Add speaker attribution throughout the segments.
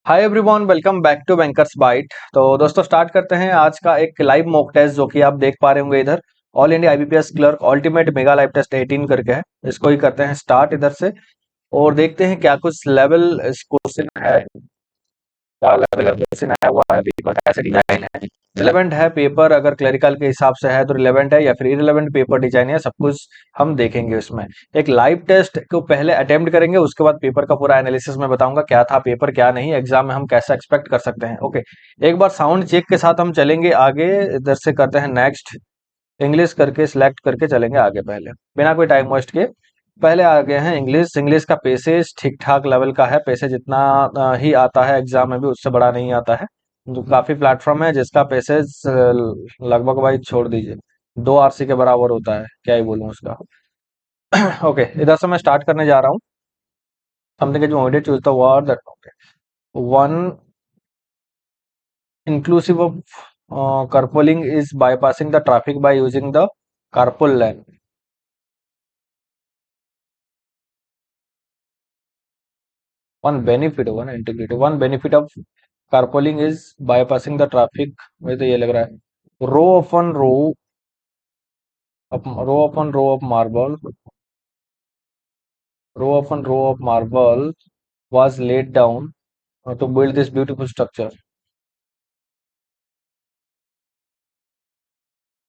Speaker 1: Hi everyone, welcome back to Bankers Byte. तो दोस्तों start करते हैं आज का एक लाइव मॉक टेस्ट जो कि आप देख पा रहे होंगे इधर। All India IBPS clerk ultimate mega live test 18 करके है। इसको ही करते हैं स्टार्ट इधर से और देखते हैं क्या कुछ लेवल क्वेश्चन है। रिलेवेंट है पेपर, अगर क्लरिकल के हिसाब से है तो रिलेवेंट है या फिर इरिलेवेंट पेपर डिजाइन है, सब कुछ हम देखेंगे उसमें। एक लाइव टेस्ट को पहले अटेम्प्ट करेंगे, उसके बाद पेपर का पूरा एनालिसिस में बताऊंगा क्या था पेपर क्या नहीं, एग्जाम में हम कैसा एक्सपेक्ट कर सकते हैं। ओके, एक बार साउंड चेक के साथ हम चलेंगे आगे। इधर से करते हैं नेक्स्ट, इंग्लिश करके सिलेक्ट करके चलेंगे आगे। पहले बिना कोई टाइम वेस्ट के पहले आ गए हैं इंग्लिश। इंग्लिश का पेसेज ठीक ठाक लेवल का है, पेसेज इतना ही आता है एग्जाम में भी, उससे बड़ा नहीं आता है। जो काफी प्लेटफॉर्म है जिसका पेसेज लगभग भाई छोड़ दीजिए, 2 आरसी के बराबर होता है, क्या ही बोलूं उसका। ओके, इधर से मैं स्टार्ट करने जा रहा हूँ। Something is immediate choose the word that one inclusive of carpooling is bypassing the traffic by using the carpool lane. One benefit of carpooling is bypassing the traffic. मुझे तो ये लग रहा है row of marble, row of marble was laid down to build this beautiful structure.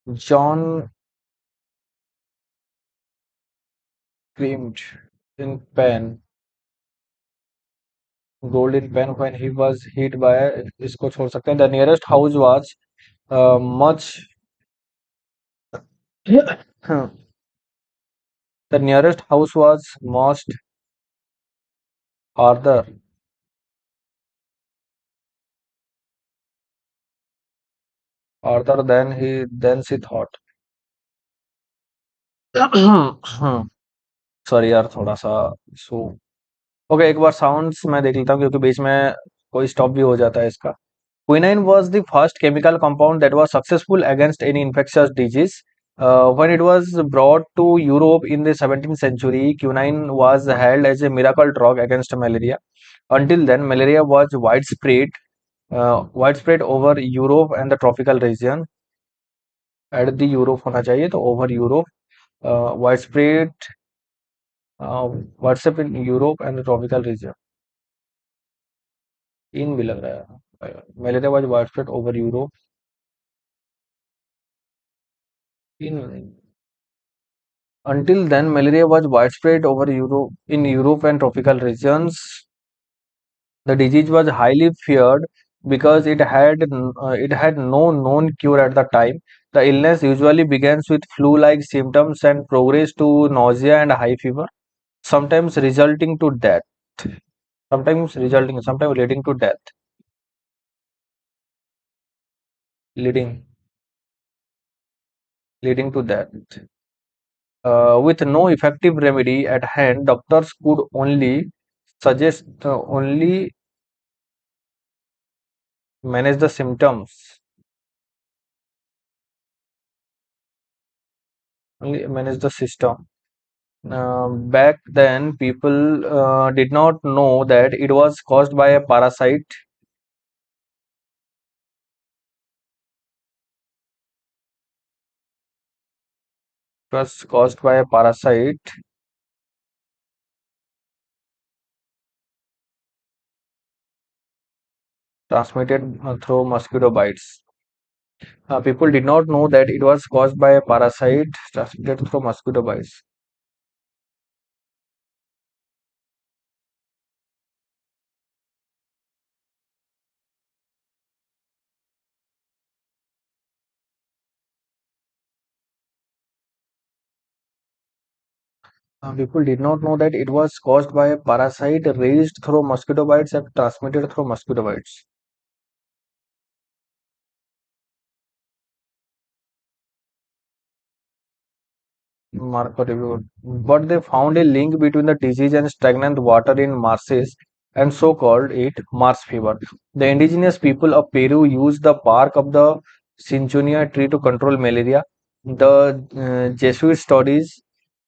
Speaker 1: John screamed in pain, golden pen when he was hit by, इसको छोड़ सकते हैं। The nearest house was much the nearest house was much farther than she thought. Sorry यार, थोड़ा सा सो। Okay, एक बार sounds मैं देख लेता हूँ क्योंकि बीच में कोई स्टॉप भी हो जाता है इसका। Quinine was the first chemical compound that was successful against any infectious disease. When it was brought to Europe in the 17th century, quinine was held as a miracle drug against malaria. Until then, malaria was widespread over Europe and the tropical region. At the Europe होना चाहिए तो over Europe, widespread, WhatsApp in Europe and the tropical region. इन भी लग रहा है। Malaria was widespread over Europe. In Until then, malaria was widespread over Europe in Europe and tropical regions. The disease was highly feared because it had no known cure at the time. The illness usually begins with flu-like symptoms and progress to nausea and high fever, sometimes resulting to death. Sometimes leading to death. Leading, leading to death. With no effective remedy at hand, doctors could only manage the symptoms. Only manage the system. Back then, people did not know that it was caused by a parasite. It was caused by a parasite transmitted through mosquito bites. People did not know that it was caused by a parasite transmitted through mosquito bites. People did not know that it was caused by a parasite raised through mosquito bites and transmitted through mosquito bites. Marco reviewed. But they found a link between the disease and stagnant water in marshes and so called it marsh fever. The indigenous people of Peru used the bark of the cinchonia tree to control malaria. The Jesuits studied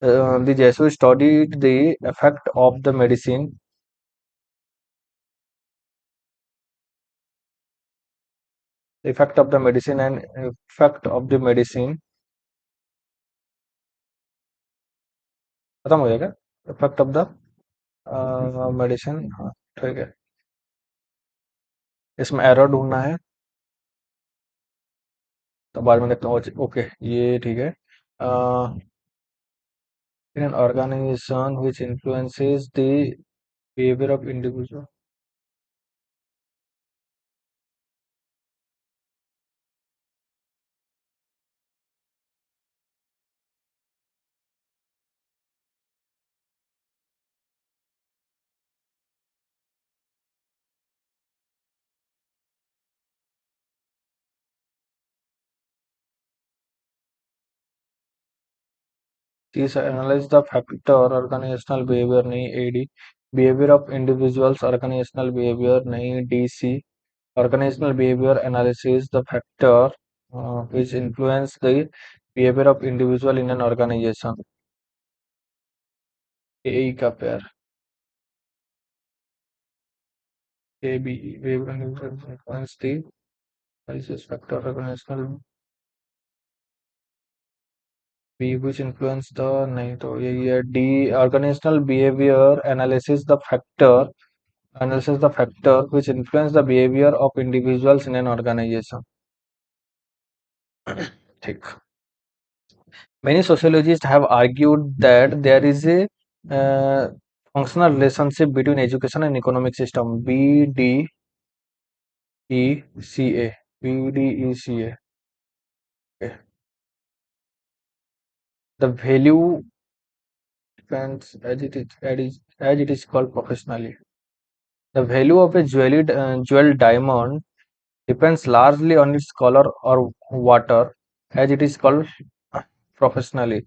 Speaker 1: the effect of the medicine effect of the medicine and effect of the medicine खत्म हो जाएगा। Effect of the medicine, हाँ ठीक है। इसमें error ढूंढना है, तो बाद में देखता हूँ। ओके, ये ठीक है। In an organization which influences the behavior of individual. These analyze the factor organizational behavior नहीं AD, behavior of individuals organizational behavior नहीं DC, organizational behavior analysis the factor which influence the behavior of individual in an organization. AE का pair ABE, behavior influence the analysis factor organizational B which influence the, नहीं तो यही है D, organisational behaviour analysis the factor which influence the behaviour of individuals in an organisation. ठीक। Many sociologists have argued that there is a functional relationship between education and economic system. BDECA. BDECA. Okay. The value depends as it is called professionally. The value of a jewel diamond depends largely on its color or water, as it is called professionally.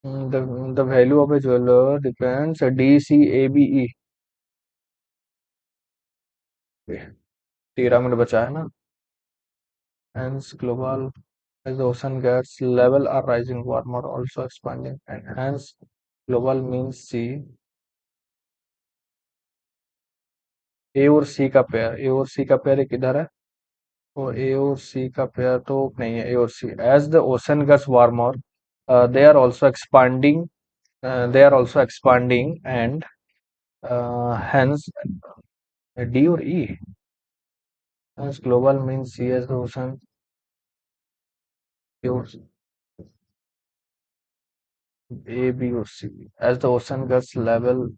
Speaker 1: The value of a jeweler depends DCABE. 13 minute बचा है ना। Hence global, as the ocean gets level are rising, warmer also expanding, and hence global means C. ए और सी का pair, ए और सी का pair किधर है? और ए और सी का पेयर तो नहीं है। ए और C, as the ocean gets warmer they are also expanding, and hence D or E. Hence global means C as the ocean. A or A, B or C. As the ocean gets level,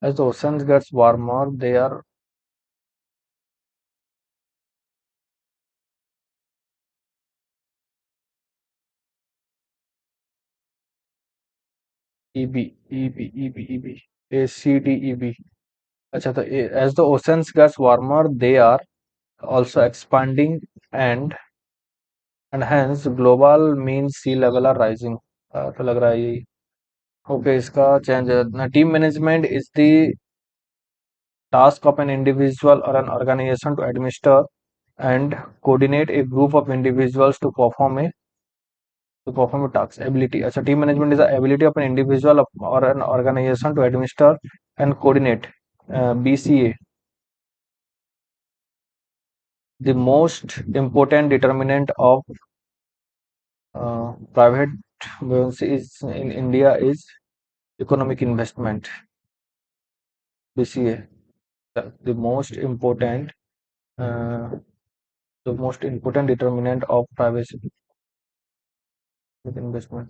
Speaker 1: as the ocean gets warmer, they are EB, EB, EB, EB, A, C, D, EB. अच्छा, तो as the oceans gets warmer, they are also expanding, and hence global means sea level are rising. तो लग रहा है यही। Okay, इसका change है। Team management is the task of an individual or an organization to administer and coordinate a group of individuals to perform a task. Ability, अच्छा, team management is the ability of an individual or an organization to administer and coordinate, BCA. The most important determinant of private buoyancy is in India is economic investment, BCA. The most important, uh, determinant of private investment.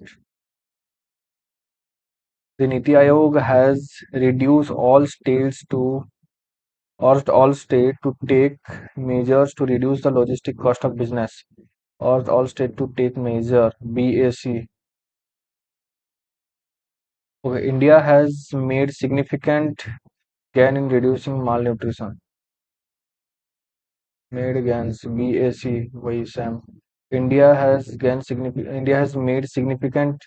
Speaker 1: The Niti Aayog has reduced urged all states to take measures to reduce the logistic cost of business. Urged all states to take measure, BAC. Okay, India has made significant gain in reducing malnutrition. Made gains, BAC, वही same. India has made significant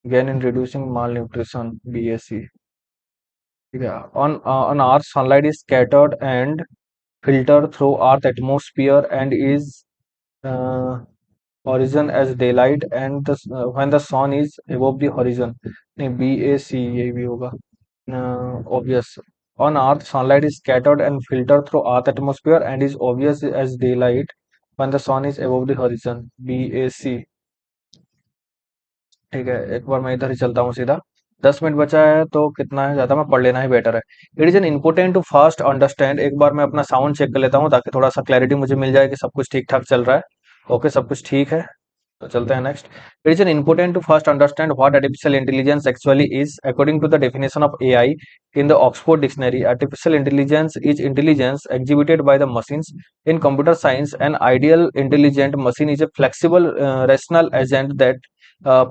Speaker 1: gain in reducing malnutrition, BAC. Yeah. On Earth, sunlight is scattered and filtered through Earth atmosphere and is uh, horizon as daylight and when the sun is above the horizon. नहीं, BAC यही भी होगा. Obvious. On Earth, sunlight is scattered and filtered through Earth atmosphere and is obvious as daylight when the sun is above the horizon. BAC. ठीक है, एक बार मैं इधर ही चलता हूँ सीधा. 10 मिनट बचा है तो कितना है ज्यादा, मैं पढ़ लेना ही बेटर है. It is an important to first understand. एक बार मैं अपना साउंड चेक कर लेता हूँ ताकि थोड़ा सा क्लैरिटी मुझे मिल जाए कि सब कुछ ठीक ठाक चल रहा है. ओके, सब कुछ ठीक है. तो चलते हैं next. It is an important to first understand what artificial intelligence actually is according to the definition of AI in the Oxford Dictionary. Artificial intelligence is intelligence exhibited by the machines. In computer science, an ideal intelligent machine is a flexible, rational agent that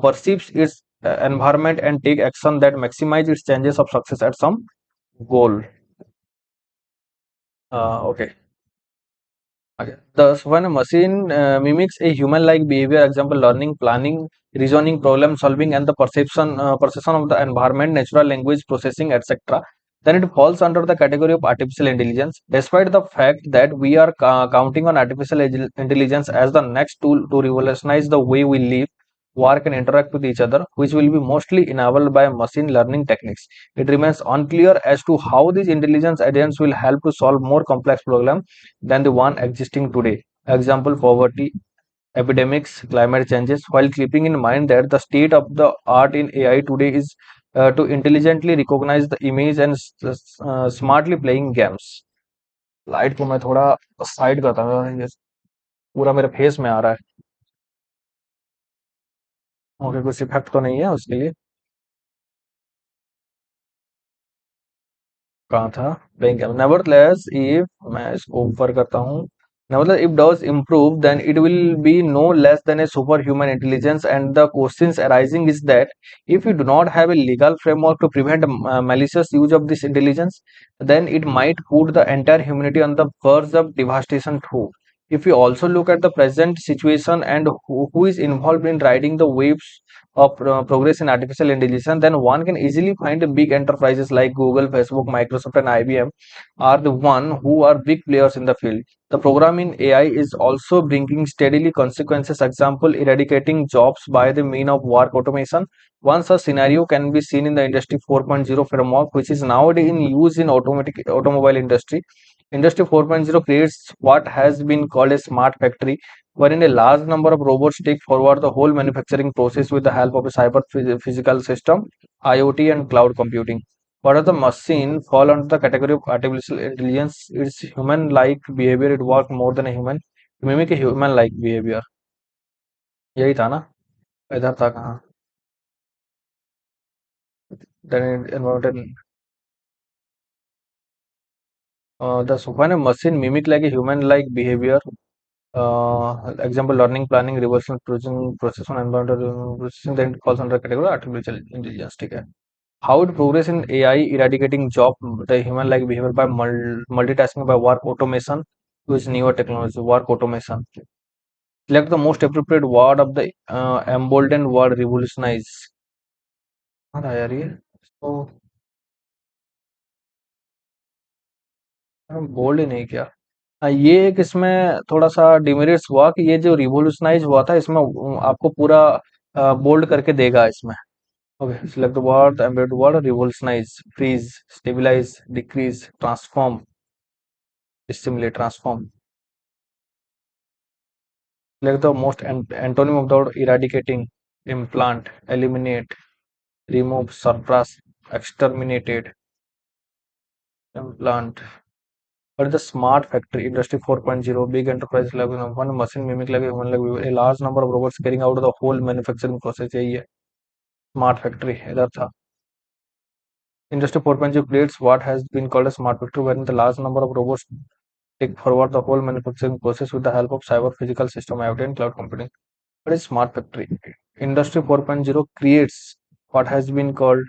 Speaker 1: perceives its environment and take action that maximize its chances of success at some goal. Okay. Okay. Thus, when a machine mimics a human-like behavior, example learning, planning, reasoning, problem solving, and the perception of the environment, natural language processing, etc., then it falls under the category of artificial intelligence. Despite the fact that we are counting on artificial intelligence as the next tool to revolutionize the way we live, work, and interact with each other, which will be mostly enabled by machine learning techniques, it remains unclear as to how these intelligence agents will help to solve more complex problems than the one existing today. Example, poverty, epidemics, climate changes, while keeping in mind that the state of the art in AI today is to intelligently recognize the image and smartly playing games. Light को मैं थोड़ा side करता हूँ, ये पूरा मेरे face में आ रहा है. ओके, कुछ इफेक्ट तो नहीं है उसके लिए. कहाँ था? Playing game. नेवरदलेस इफ, मैं इसको ऊपर करता हूँ. Nevertheless, if does improve, then it will be no less than a superhuman intelligence. And the questions arising is that if you do not have a legal framework to prevent malicious use of this intelligence, then it might put the entire humanity on the verge of devastation too. If you also look at the present situation and who is involved in riding the waves of progress in artificial intelligence, then one can easily find big enterprises like Google, Facebook, Microsoft, and IBM are the one who are big players in the field. The program in AI is also bringing steadily consequences. Example, eradicating jobs by the mean of work automation. One such scenario can be seen in the Industry 4.0 framework, which is nowadays in use in automatic automobile industry. Industry 4.0 creates what has been called a smart factory, wherein a large number of robots take forward the whole manufacturing process with the help of a cyber physical system, IoT, and cloud computing. What are the machine fall under the category of artificial intelligence? It's human-like behavior. It works more than a human. To mimic a human-like behavior. यही था ना? इधर था कहाँ? Then it involved when a machine mimic like a human-like behavior. Example, learning, planning, reversal, processing, environmental processing, then it falls under category of artificial intelligence. ठीक है. How it progress in AI eradicating job the human-like behavior by multitasking by work automation with newer technology. Work automation. Select the most appropriate word of the emboldened word revolutionize. कहाँ था यार ये? तो bold ही नहीं किया. ये एक इसमें थोड़ा सा डिमेरिट्स हुआ कि ये जो रिवोल्यूशनाइज हुआ था इसमें आपको पूरा बोल्ड करके देगा इसमें. Okay, select the word, the embedded word revolutionise, freeze, stabilise, decrease, transform, stimulate, transform. Select the most antonym of the word eradicating, implant, eliminate, remove, suppress, exterminated, implant. But the smart factory, industry 4.0, big enterprise level, one machine mimic like a human, like a large number of robots carrying out the whole manufacturing process. यही है smart factory. इधर था. Industry 4.0 creates what has been called a smart factory, wherein the large number of robots take forward the whole manufacturing process with the help of cyber physical system, IoT, and cloud computing. What is smart factory? Industry 4.0 creates what has been called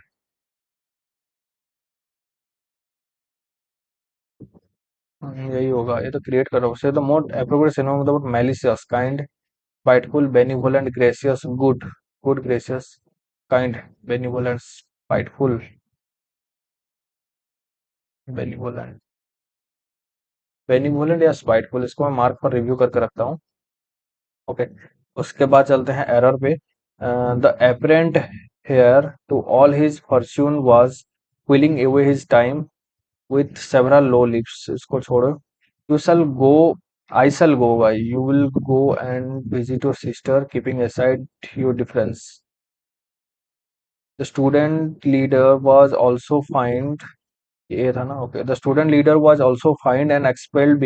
Speaker 1: यही होगा, ये तो create कर रहा हूँ. से the more appropriate synonym about malicious, kind, spiteful, benevolent, gracious, good, good, gracious, kind, benevolent, spiteful, benevolent, benevolent या spiteful, इसको मैं मार्क पर रिव्यू करके रखता हूँ. ओके. उसके बाद चलते हैं एरर पे। The apparent heir to all his fortune was whiling away his time with several low lips। इसको छोड़ो। You shall go, I shall go by, you will go and visit your sister, keeping aside your difference। The student leader was also fined, ये था ना, okay, the student leader was also fined and expelled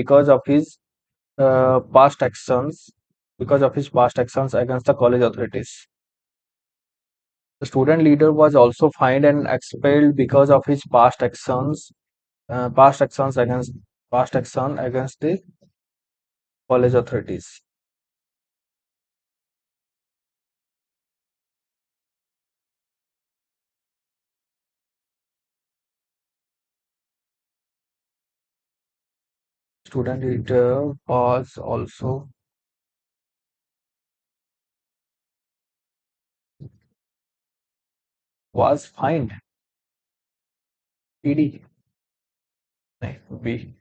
Speaker 1: past actions because of his past actions against the college authorities। The student leader was also fined and expelled because of his past actions against past action against the college authorities। Student leader was fined, PD, नहीं, B।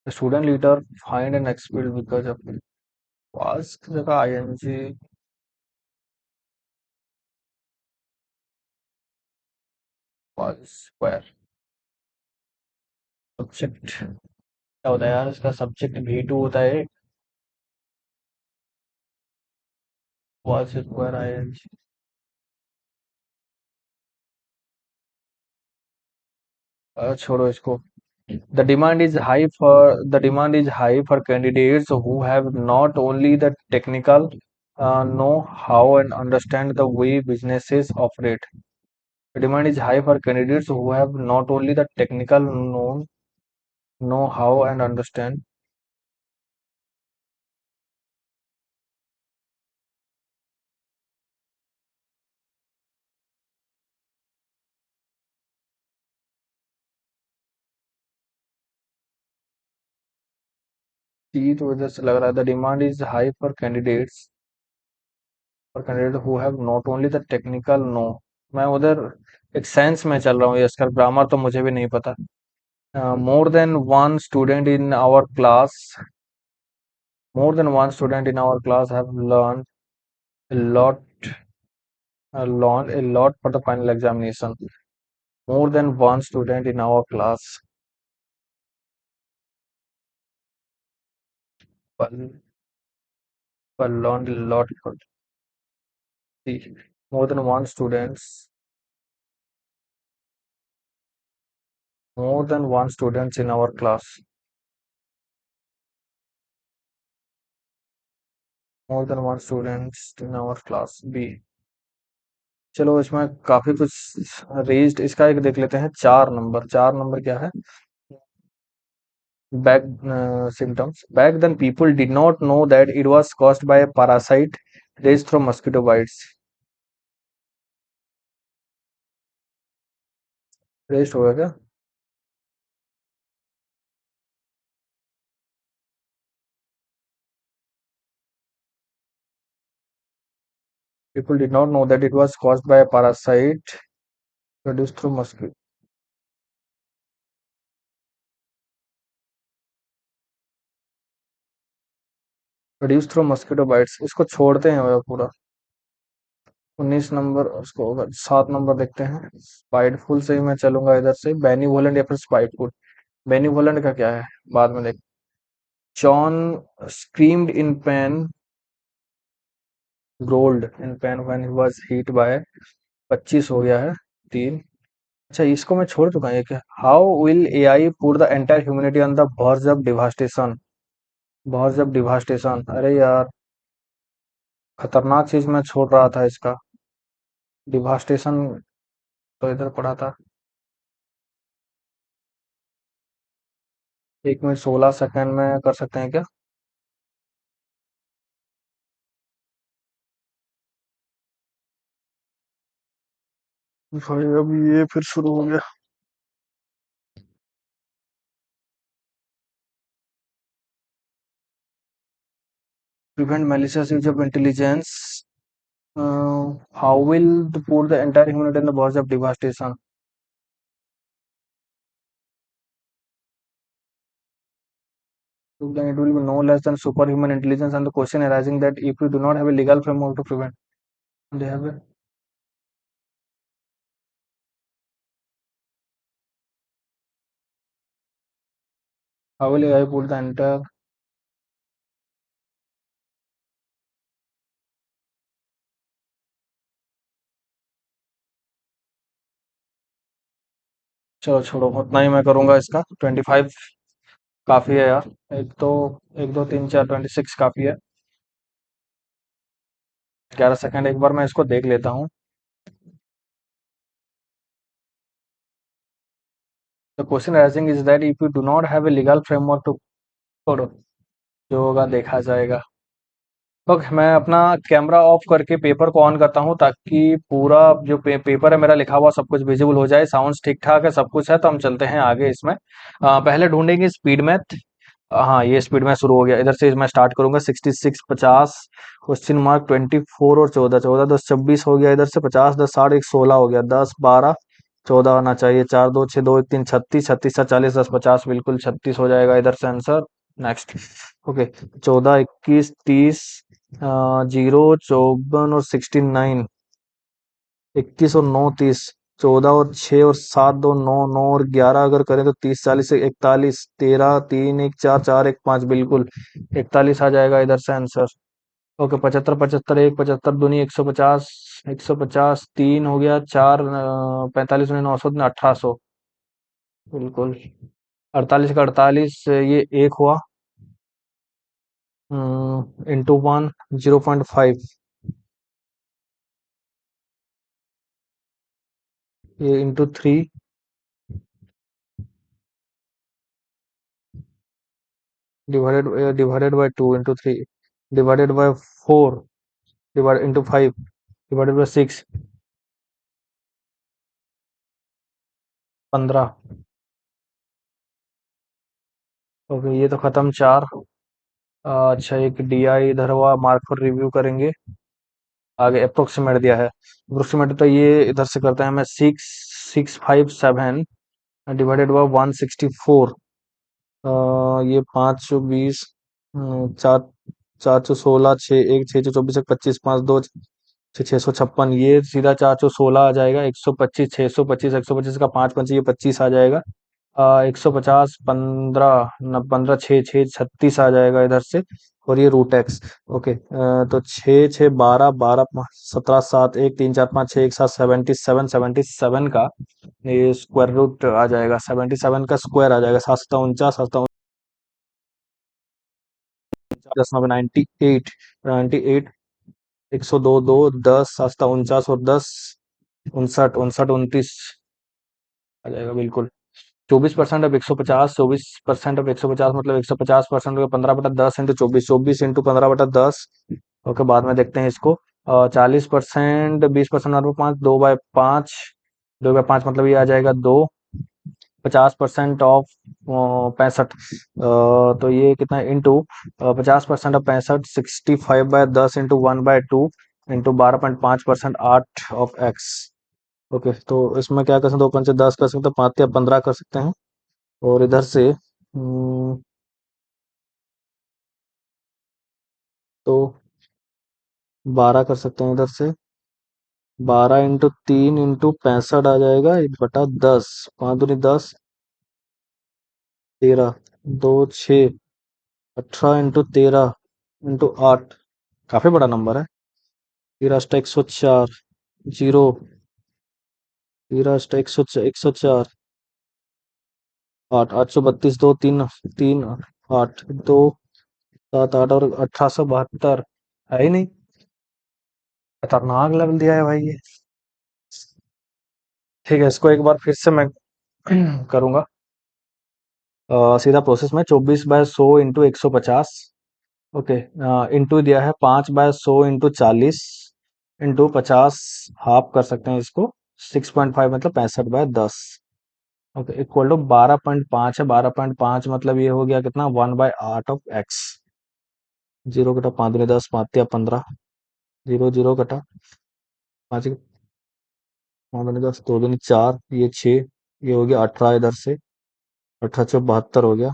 Speaker 1: The student leader fined and expelled because of was की जगह ing was square। Subject क्या होता है यार, इसका subject V2 होता है, was square ing। छोड़ो इसको। The demand is high for candidates who have not only the technical know how and understand the way businesses operate। The demand is high for candidates who have not only the technical know how and understand। सी तो इधर से लग रहा है। The demand is high for candidate who have not only the technical know. मैं उधर एक sense में चल रहा हूँ, इसका ग्रामर तो मुझे भी नहीं पता। More than one student in our class more than one student in our class have a lot learned a lot for the final examination। More than one student in our class but, but learned a lot for the more than one students in our class more than one students in our class B। चलो इसमें काफी कुछ raised, इसका एक देख लेते हैं। 4 number, 4 number क्या है? Back symptoms back then people did not know that it was caused by a parasite raised from mosquito bites। Rest होगा क्या? People did not know that it was caused by a parasite produced through mosquito bites। इसको छोड़ते हैं वह पूरा। 19 number, उसको 7 number देखते हैं। स्पाइटफुल से ही मैं चलूंगा इधर से, बेनीवोलेंट या फिर स्पाइटफुल। बेनीवोलेंट का क्या है, बाद में देख। John screamed in pen, growled in pen when he was heat bye. 25 हो गया है, 3। अच्छा, इसको मैं छोड़ चुका हूँ। ये क्या? How will AI put the entire humanity on the verge of devastation. Verge of devastation, अरे यार, खतरनाक चीज मैं छोड़ रहा था इसका। डिवास्टेशन तो इधर पड़ा था। 1 मिनट 16 सेकंड में कर सकते हैं क्या? भाई अब ये फिर शुरू हो गया। Prevent malicious use of intelligence, how will put the entire humanity in the verge of devastation। then it will be no less than superhuman intelligence, and the question arising that if we do not have a legal framework to prevent, they have a, how will AI put the entire, चलो छोड़ो, उतना ही मैं करूंगा इसका 25 काफी है यार। एक तो, एक दो तीन चार 26 काफी है। 11 सेकंड, एक बार मैं इसको देख लेता हूँ। The question arising is that if you do not have a legal framework to, छोड़ो, जो होगा देखा जाएगा। ओके, मैं अपना कैमरा ऑफ करके पेपर को ऑन करता हूँ ताकि पूरा जो पेपर है मेरा लिखा हुआ सब कुछ विजिबल हो जाए। साउंड्स ठीक ठाक है, सब कुछ है, तो हम चलते हैं आगे इसमें। पहले ढूंढेंगे स्पीड मैथ। हाँ, ये स्पीड में शुरू हो गया। इधर से मैं स्टार्ट करूंगा। 66, 50, क्वेश्चन मार्क 24 और 14, 14 10 26 हो गया। इधर से 50 10 60 एक 16 हो गया। 10 12 14 आना चाहिए। 4 2 6 2 1 3 36, 36 40 10 50, बिल्कुल 36 हो जाएगा इधर से आंसर। नेक्स्ट। ओके, 14 21 30, 0 54 और 69, 21 और 9 30, 14 और 6 और 7 2 9 9 और 11 अगर करें तो 30 40 से 41, 13 3 1 4 4 1 5, बिल्कुल 41 आ जाएगा इधर से आंसर। ओके, 75 75 1 75 दूनी 150, 150 3 हो गया। 4 45 दूनी 900 1800, बिल्कुल। 48 का 48 ये एक हुआ। इंटू वन 0.5, ये into three divided by two, into three divided by four, divide into five divided by six, 15। Okay, ये तो खत्म चार। अच्छा, एक डी आई इधर हुआ, मार्क फॉर रिव्यू करेंगे। आगे अप्रोक्सीमेट दिया है। अप्रोक्सीमेट तो ये इधर से करते हैं। मैं 6657 डिवाइडेड बाय 164, ये 520, चार, 416, 6 1 6 24 25 5 2 656, ये सीधा 416 आ जाएगा। 125 625, 125 का 5 5 ये 25 आ जाएगा। 150 15 15 6 6 36 आ जाएगा इधर से। और ये रूट एक्स। ओके, तो 6 6 12 12 17 7 1 3 4 5 6 एक साथ 77, 77 का ये स्क्वायर रूट आ जाएगा। 77 का स्क्वायर आ जाएगा। 7 7 49, 7 10 9 98, 98, 102 2 10, 7 49 और 10 59, 59 29 आ जाएगा बिल्कुल। 24% अब 150, 24% अब 150 मतलब 150% हो गया। 15/10 इंटू 24, 24 इंटू 15/10। ओके, बाद में देखते हैं इसको। 40%, 20% और 5, 2/5, 2/5 मतलब ये आ जाएगा 2। 50% ऑफ 65, तो ये कितना into 50% of 65, 65/10 into 1/2 into 12.5%, 8 of x. Okay, तो इसमें क्या कर सकते हैं? 2 5 10 कर सकते हैं, 5 या 15 कर सकते हैं। और इधर से तो 12 कर सकते हैं इधर से। 12 इंटू 3 इंटू 65 आ जाएगा 1/10। 5 दूनी 10, 13, 2 6, 18 इंटू 13 इंटू 8, काफी बड़ा नंबर है। 13 104, जीरो, 13 104, 8 832, 2 3 3 8 2 7 8 और 1872, है ही नहीं। खतरनाक लेवल दिया है भाई ये। ठीक है, इसको एक बार फिर से मैं करूंगा। सीधा प्रोसेस में 24/100 इंटू 150। ओके, इंटू दिया है 5/100 इंटू 40 इंटू 50, हाफ कर सकते हैं इसको। 6.5 मतलब 65/10। ओके, इक्वल टू 12.5 है। 12.5 मतलब ये हो गया कितना? 1/8 ऑफ एक्स। जीरो कटा 5 दूनी 10, 5 या 15, जीरो जीरो कटा 5, 5 दूनी 10, 2 दूनी 4, ये 6, ये हो गया 18 इधर से। 18 से 72 हो गया।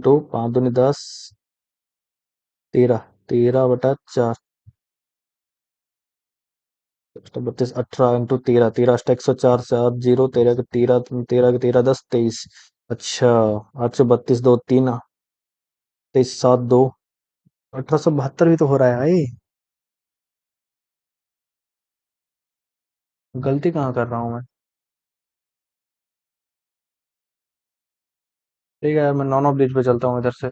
Speaker 1: तो 5 दूनी 10, 13, 13/4, 32, 18 × 13, 13 × 104, 7 0, 13 के 13, 10, 23। अच्छा, 832, 2 3, 23, 7 2, 1872 भी तो हो रहा है भाई। गलती कहाँ कर रहा हूँ मैं? ठीक है, मैं नॉन ऑफ बीच पे चलता हूँ इधर से।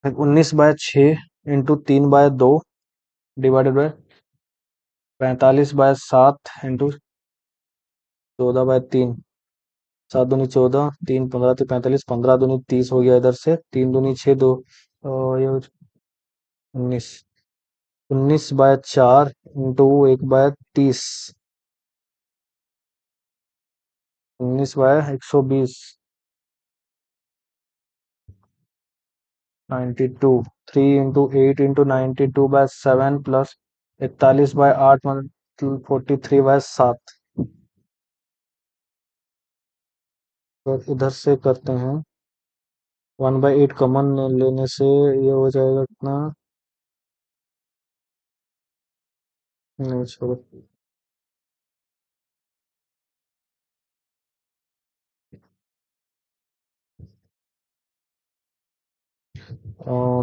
Speaker 1: 19/6 × 3/2 डिवाइडेड बाय 45/7 इंटू 14/3। 7 दूनी 14, 3 15 45, 15 दूनी 30 हो गया इधर से। 3 दूनी 6, 2 और ये 19। 19/4 इंटू 1/30। 19/120। 92। 3 × 8 × 92/7 प्लस 41/8 मतलब 43/7। तो इधर से करते हैं। 1/8 कॉमन लेने से ये हो जाएगा कितना? नहीं छोड़ो।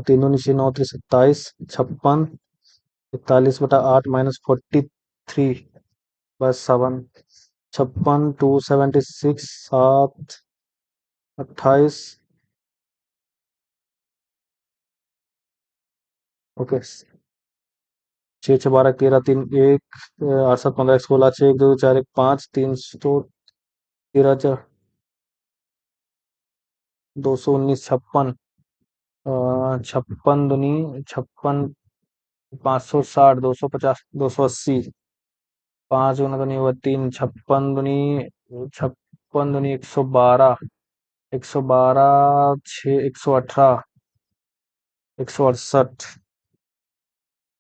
Speaker 1: 3 दूनी 6 9 3 27, 56। 41/8 -43/7। 56, 276, 7, 28। ओके। 6 6 12 13 3 1, 8 7 15 1 16, 6 1 2 4 1 5, 313, 219, 56। 56 दूनी 56, 560, 250, 280। 5 गुना तो नहीं हुआ, 3। 56 दूनी 112, 112, 6, 118, 168,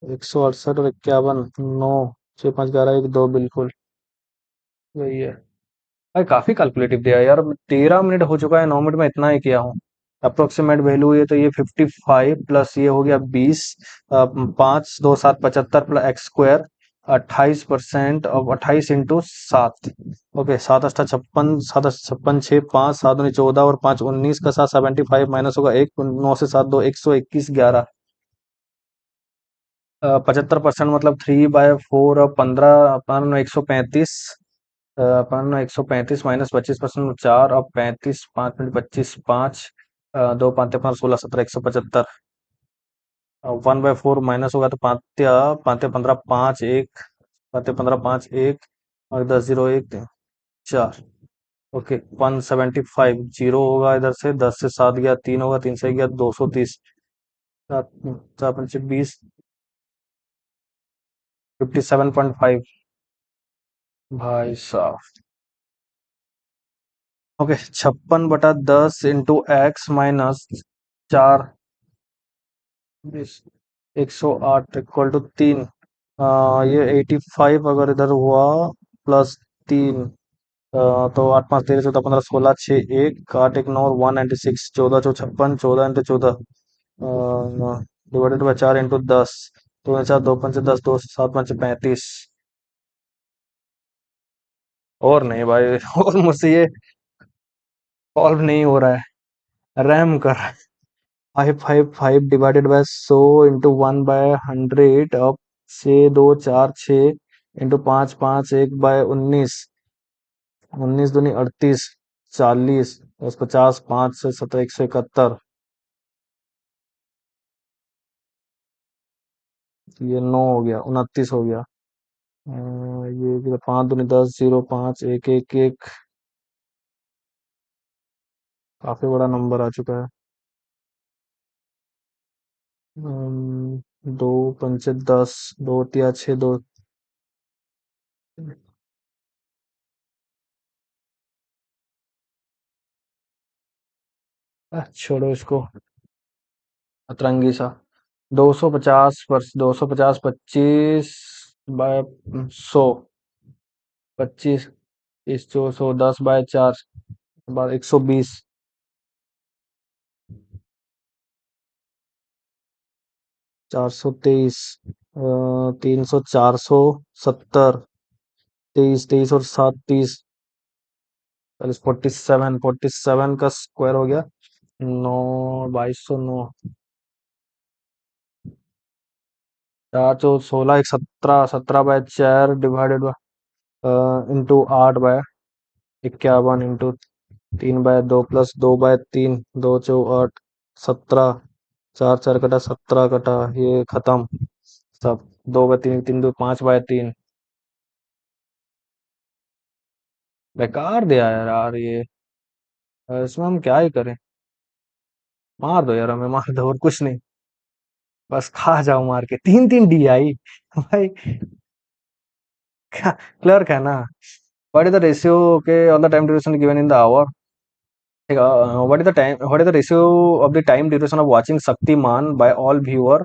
Speaker 1: 168 और 51, 9। 6 5 11 1 2 बिल्कुल वही है। भाई काफी कैलकुलेटिव दिया यार। 13 मिनट हो चुका है, 9 मिनट में इतना ही किया हूँ। अप्रोक्सीमेट वैल्यू ये तो ये 55 प्लस ये हो गया 20। 5 2 7 75 प्लस x² 28%। अब 28 × 7। ओके, 7 8 56, 7 8 56, 6 5, 7 दूनी 14 और 5 19 का 775 माइनस होगा 1, 9 से 7 2, 121, 11। 75% मतलब 3/4 और 15 अपन 135। अपन 135 माइनस 25% 4 और 35, 5 मिनट 25, 5, 2 5 5 16 17 175। 1/4 माइनस होगा तो 5 5 15 5 1, 5 15 5 1 और 10 0 1 4। ओके, 175 जीरो होगा इधर से। 10 से 7 गया 3 होगा, 3 से गया 230। 7 4 5 20, 57.5 भाई साहब। Okay, 56/10 into x minus 4, 108 equal to 3। ये 85 अगर इधर हुआ प्लस 3। तो 8 5 13 14 15 16 6 1 8 1 9 196। 14 4 56, 14 × 14, डिवाइडेड बाय 4 × 10। 2 4 2 5 10, 2 7 5 35। और नहीं भाई। और मुझसे ये सॉल्व नहीं हो रहा है। रैम कर 555 डिवाइडेड बाय 100 इंटू 1/100। अब 6 2 4 6 इंटू 5 5 1/19। 19 दूनी 38, 40, 10 50, 5 से 17 171। ये 9 हो गया, 29 हो गया। ये 5 दूनी 10, 0 5 1 1 1। काफी बड़ा नंबर आ चुका है। 2 5 10, 2 3 6 2। छोड़ो इसको, अतरंगी सा। 250 पर 250 25/100। 25 इस 210/4। बाद 120, 423, 300, 470, 23, 23 और 7, 30, 40, 47, 47 का स्क्वायर हो गया 9, 2209, 4, 4, 16, एक 17, 17/4 divided by into 8/51 into 3/2 plus 2/3, 2, 4, 8, 17, 4, 4 कटा 17 कटा, ये खत्म सब। 2/3, 3, 2, 5/3, बेकार दिया यार ये। इसमें हम क्या ही करें, मार दो यार, हमें मार दो और कुछ नहीं, बस खा जाओ मार के। 3, 3 DI भाई, क्लर्क है ना। व्हाट इज द रेशियो के all the time duration given in the hour. What is the ratio of the time duration of watching Shaktimaan by all viewer.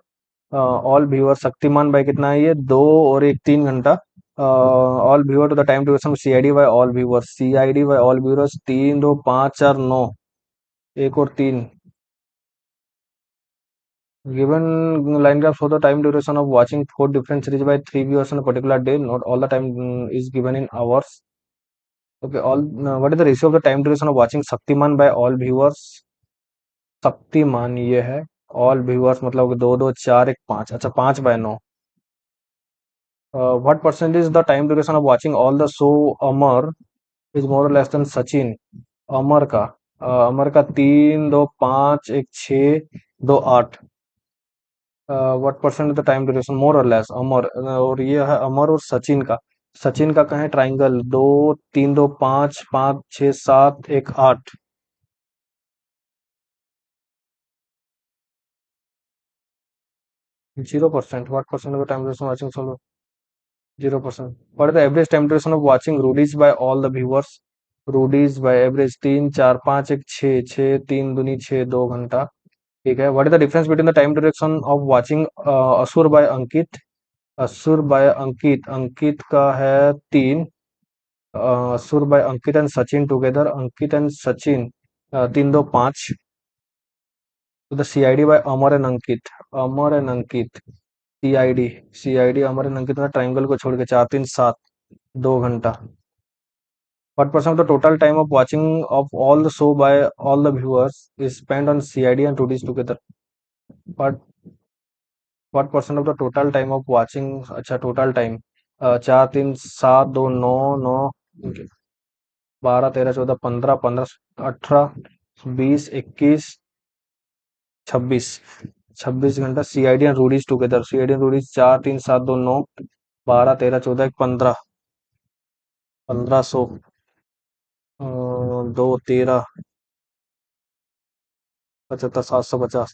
Speaker 1: Shaktimaan by कितना है ये, 2 और 1, 3 घंटा। All viewer to the time duration of CID by all viewer, CID by all viewers 3, 2, 5, 4, 9, 1 और 3। Given line graph show the time duration of watching 4 different series by 3 viewers on a particular day. Not all the time is given in hours. Okay, what is the ratio of the time duration of watching Shaktiman by all viewers? Shaktimaan ये है, all viewers मतलब 2, 2, 4, 1, 5, अच्छा 5/9। What percent is the time duration of watching all the show Amar is more less than Sachin. Amar का अमर का 3, 2, 5, 1, 6, 2, 8। What percent of the time duration more और less अमर, और ये है अमर और सचिन का। सचिन का कहें triangle, 2, 3, 2, 5, 5, 6, 7, 1, 8। 0%। What percent of the time duration watching solo, 0%। What is the average time duration of watching Roadies by all the viewers. Roadies by average 3, 4, 5, 1, 6, 6, 3 दूनी 6, 2 घंटा। ठीक है। What is the difference between the time duration of watching Asur by Ankit. Asur by Ankit, Ankit का है 3, Asur by Ankit and Sachin together, Ankit and Sachin 3, 2, 5। तो the CID by Amar and Ankit, Amar and Ankit, CID, CID Amar and Ankit, triangle को छोड़ के 4, 3, 7, 2 घंटा। What percent of the total time of watching of all the show by all the viewers is spent on CID and 2Ds together? What what percent of the total time of watching, अच्छा total time 4, 3, 7, 2, 9, 9, 12, 13, 14, 15, 18, 20, 21, 26, 26 घंटा CID and Rudy's together, CID and Rudy's 4, 3, 7, 2, 9, 12, 13, 14, 15, 1500, 2, 13, 75, 750,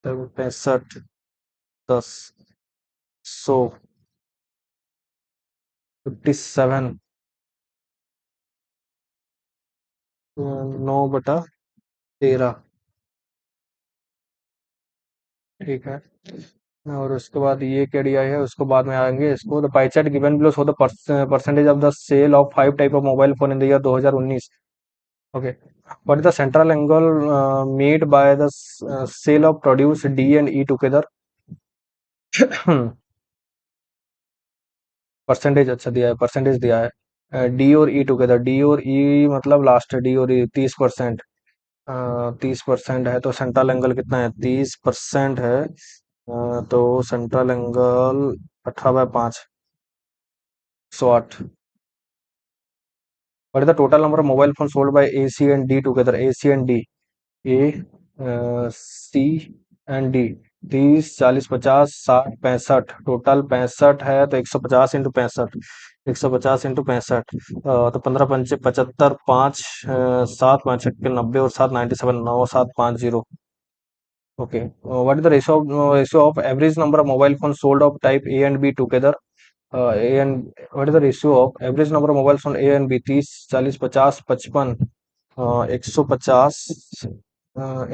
Speaker 1: 65, 10, 100, 57, 9/13। ठीक है। और उसके बाद ये क्या दिया है, उसको बाद में आएंगे। इसको the pie chart given below show the percentage of the sale of 5 type of mobile phone in the year 2019। Okay. What is the central angle made by the sale of produce D and E together. Percentage अच्छा दिया है, percentage दिया है। D और E together, D और E मतलब last है, D और E 30%। 30% है तो सेंट्रल एंगल कितना है, 30% है। तो central angle 18/5, 108। What is the total number of mobile phone sold bye AC and D together, AC and D, C and D। 30, 40, 50, 60, 65, total 65 है तो 150 × 65, 150 × 65, तो 15, 5, 75, 5, 7, 5, 6, 90 और 7, 97, 9750। Okay. What is the ratio of average number of mobile phones sold of type A and B together? A and what is the ratio of average number of mobile phone A and B? 30, 40, 50, 55, 150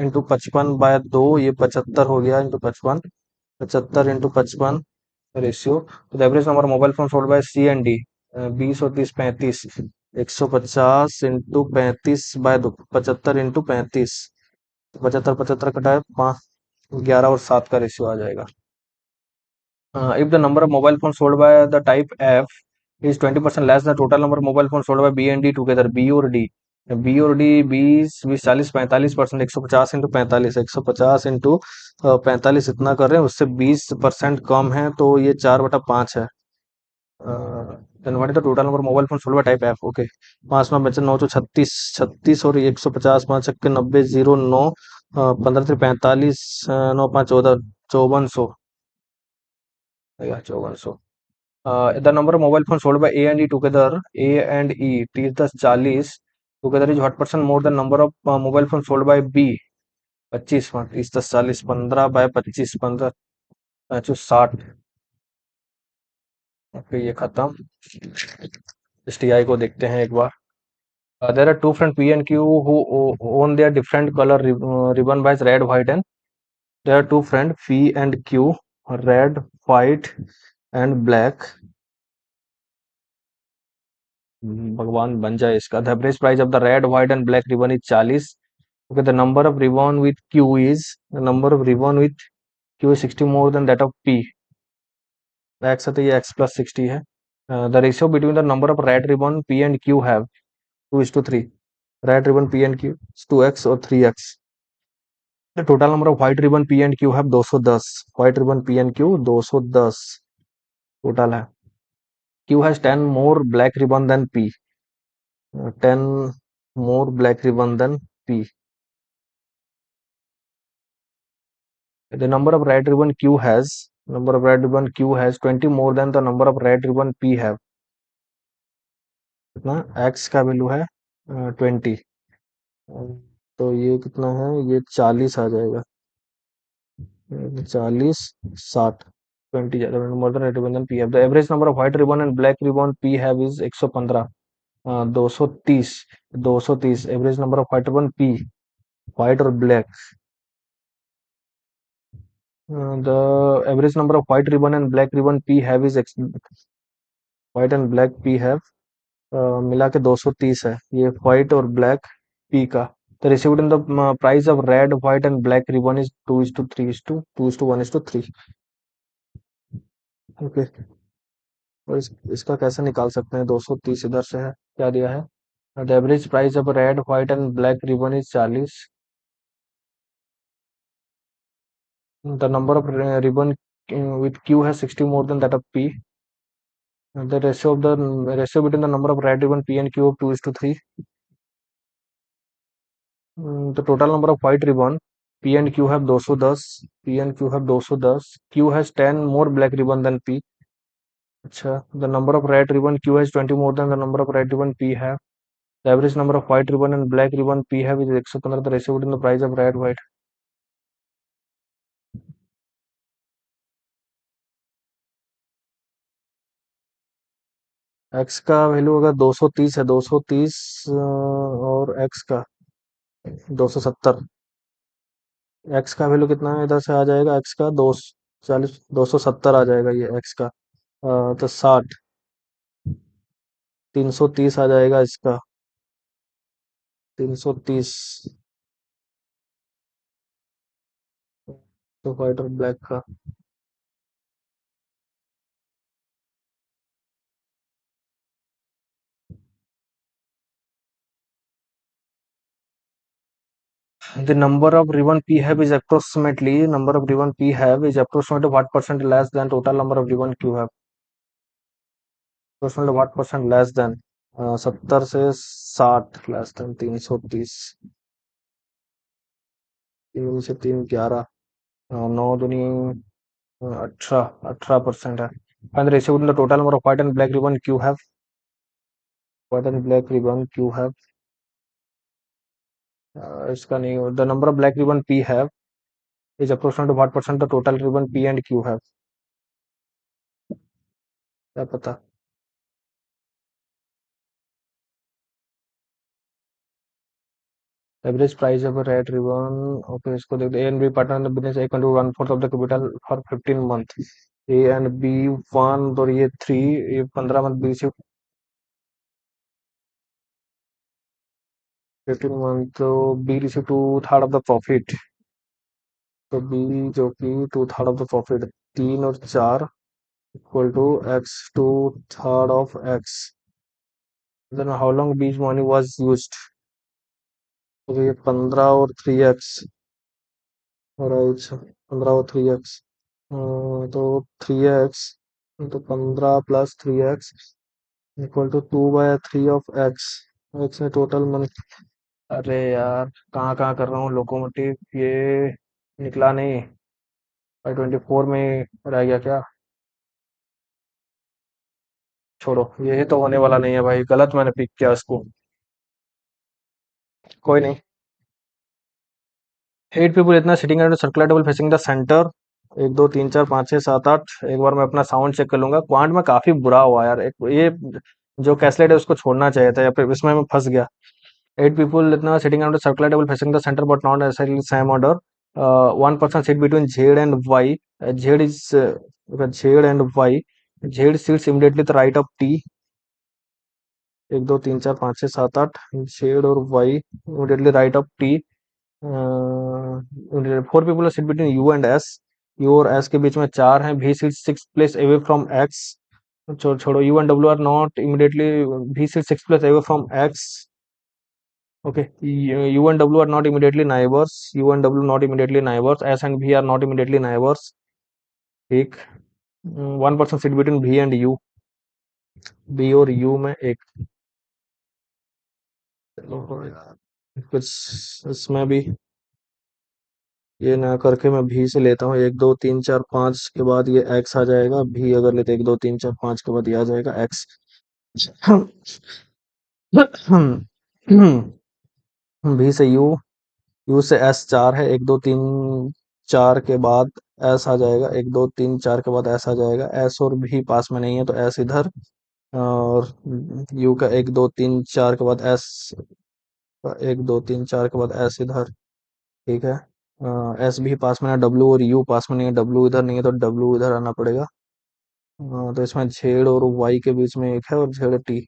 Speaker 1: into 55/2, ये 75 हो गया into 55, 75 into 55 ratio. तो average number mobile phone sold bye C and D 20 और 30 35, 150 into 35 bye 75 into 35, 75 75 कटा है 5, 11 और 7 का ratio आ जाएगा। If the number of mobile phones sold by the type F is 20% less than total number of mobile phones sold by B and D together, B और D 20 20 40 45%, 150 into 45, 150 into 45 इतना कर रहे हैं, उससे 20% कम है, तो ये 4/5 है। Then what is the total number mobile phone sold by type F? Okay, 5 में बचे 9 तो 36, 36 और 150, 5 × 90 09, 15 45, 9 5 14, 5400, 5400। The number of mobile phones sold by A and E together, A and E, 30 10 40 together is what percent more than number of mobile phones sold by B? 25, 30 10 40, 15 bye 25, 15 25 60। Okay, ये खत्म। S T I को देखते हैं एक बार। There are two friends P and Q who own their different color ribbon by red, white, and there are two friends P and Q, red, white, and black. भगवान बन जाए इसका। The average price of the red, white, and black ribbon is 40. Okay, the number of ribbon with Q is, the number of ribbon with Q is 60 more than that of P. X है तो ये X plus 60 है। The ratio between the number of red ribbon P and Q have 2:3. Red ribbon P and Q is 2x और 3x. The total number of white ribbon P and Q have 210. White ribbon P and Q 210 total है। Q has 10 more black ribbon than P. 10 more black ribbon than P. The number of red ribbon Q has, 20 more than the number of red ribbon P have. कितना? X का value है 20, तो ये कितना है, ये 40 आ जाएगा। 40 60, 20 ज्यादा, more than red ribbon than P have. The average number of white ribbon and black ribbon P have is 115, 230, 230 average number of white ribbon P, white और black. The average number of white ribbon and black ribbon P have is, white and black P have मिला के 230 है, ये white और black P का। The ratio in the price of red white and black ribbon is 2:3:2:1:3। Okay, और इसका कैसे निकाल सकते हैं? 230 इधर से है, क्या दिया है? The average price of red white and black ribbon is 40। The number of ribbon with Q has 60 more than that of P. The ratio between the number of red ribbon P and Q of 2:3. The total number of white ribbon P and Q have 210. P and Q have 210. Q has 10 more black ribbon than P. अच्छा, the number of red ribbon Q has 20 more than the number of red ribbon P have. The average number of white ribbon and black ribbon P have is 115. The ratio between the price of red white. X का value अगर 230 है, 230 और X का 270। X का value कितना है? इधर से आ जाएगा एक्स का 240, 270 आ जाएगा ये एक्स का। तो 60, 330 आ जाएगा इसका, 330। तो व्हाइट और ब्लैक का the number of ribbon P have is approximately, number of ribbon P have is approximately what percent less than total number of ribbon Q have? approximately what percent less than 70 से 60 less than 330, 3 से 3 11, 9 दूनी 18% है। Find the ratio between the total number of white and black ribbon Q have. White and black ribbon Q have, इसका नहीं, the number of black ribbon P have is approximately what percent the total ribbon P and Q have? क्या पता। Average price of red ribbon, okay, इसको देखते हैं। A and B partner in the business, A can do 1/4 of the capital for 15 month. A and B 1 और ये 3, ये 15 month, B से 18 month, तो B receive two third of the profit. तो B जो कि two third of the profit, 3 और 4 equal to X two third of X. Then how long B's money was used. तो ये 15 और 3x, और 15 और 3x, तो 3x, तो 15 + 3x equal to 2/3 of X. X में टोटल मन, अरे यार कहाँ कहाँ कर रहा हूँ लोकोमोटिव, ये निकला नहीं। 24 में रह गया क्या? छोड़ो, ये तो होने वाला नहीं है भाई, गलत मैंने पिक किया इसको। कोई नहीं। 8 people इतना sitting eight circular table facing the centre. 1 2 3 4 5 6 7 8। एक बार मैं अपना साउंड चेक कर लूंगा। क्वांट में काफी बुरा हुआ यार, एक ये जो कैसलेट है उसको छोड़ना चाहिए था, या फिर इसमें मैं फंस गया। 8 people इतना sitting eight circular table facing the centre but not necessarily same order. 1 person sit between Z and Y. Z is Z and Y. Z sits immediately to the right of T। 1 2 3 4 5 6 7 8। Z और Y immediately right of T। 4 people sit between U and S. U और S के बीच में 4 हैं। B sit 6 place away from X. छोड़ो, U and W are not immediately. B sit 6 place away from X. Okay, U and W are not immediately neighbours. U and W not immediately neighbours. S and B are not immediately neighbours. ठीक। 1 person sit between B and U. B और you में एक, चलो यार, कुछ इसमें भी ये ना करके मैं भी से लेता हूँ। 1 2 3 4 5 के बाद ये एक्स आ जाएगा। भी अगर लेते 1 2 3 4 5 के बाद ये आ जाएगा एक्स। भी से यू, यू से एस 4 है। 1 2 3 4 के बाद एस आ जाएगा। 1 2 3 4 के बाद एस आ जाएगा। एस और भी पास में नहीं है तो एस इधर। और यू का 1 2 3 4 के बाद एस। 1 2 3 4 के बाद एस इधर। ठीक है। एस भी पास में है, डब्ल्यू और यू पास में नहीं है। डब्ल्यू इधर नहीं है तो डब्ल्यू इधर आना पड़ेगा। तो इसमें जेड और वाई के बीच में एक है, और Z T.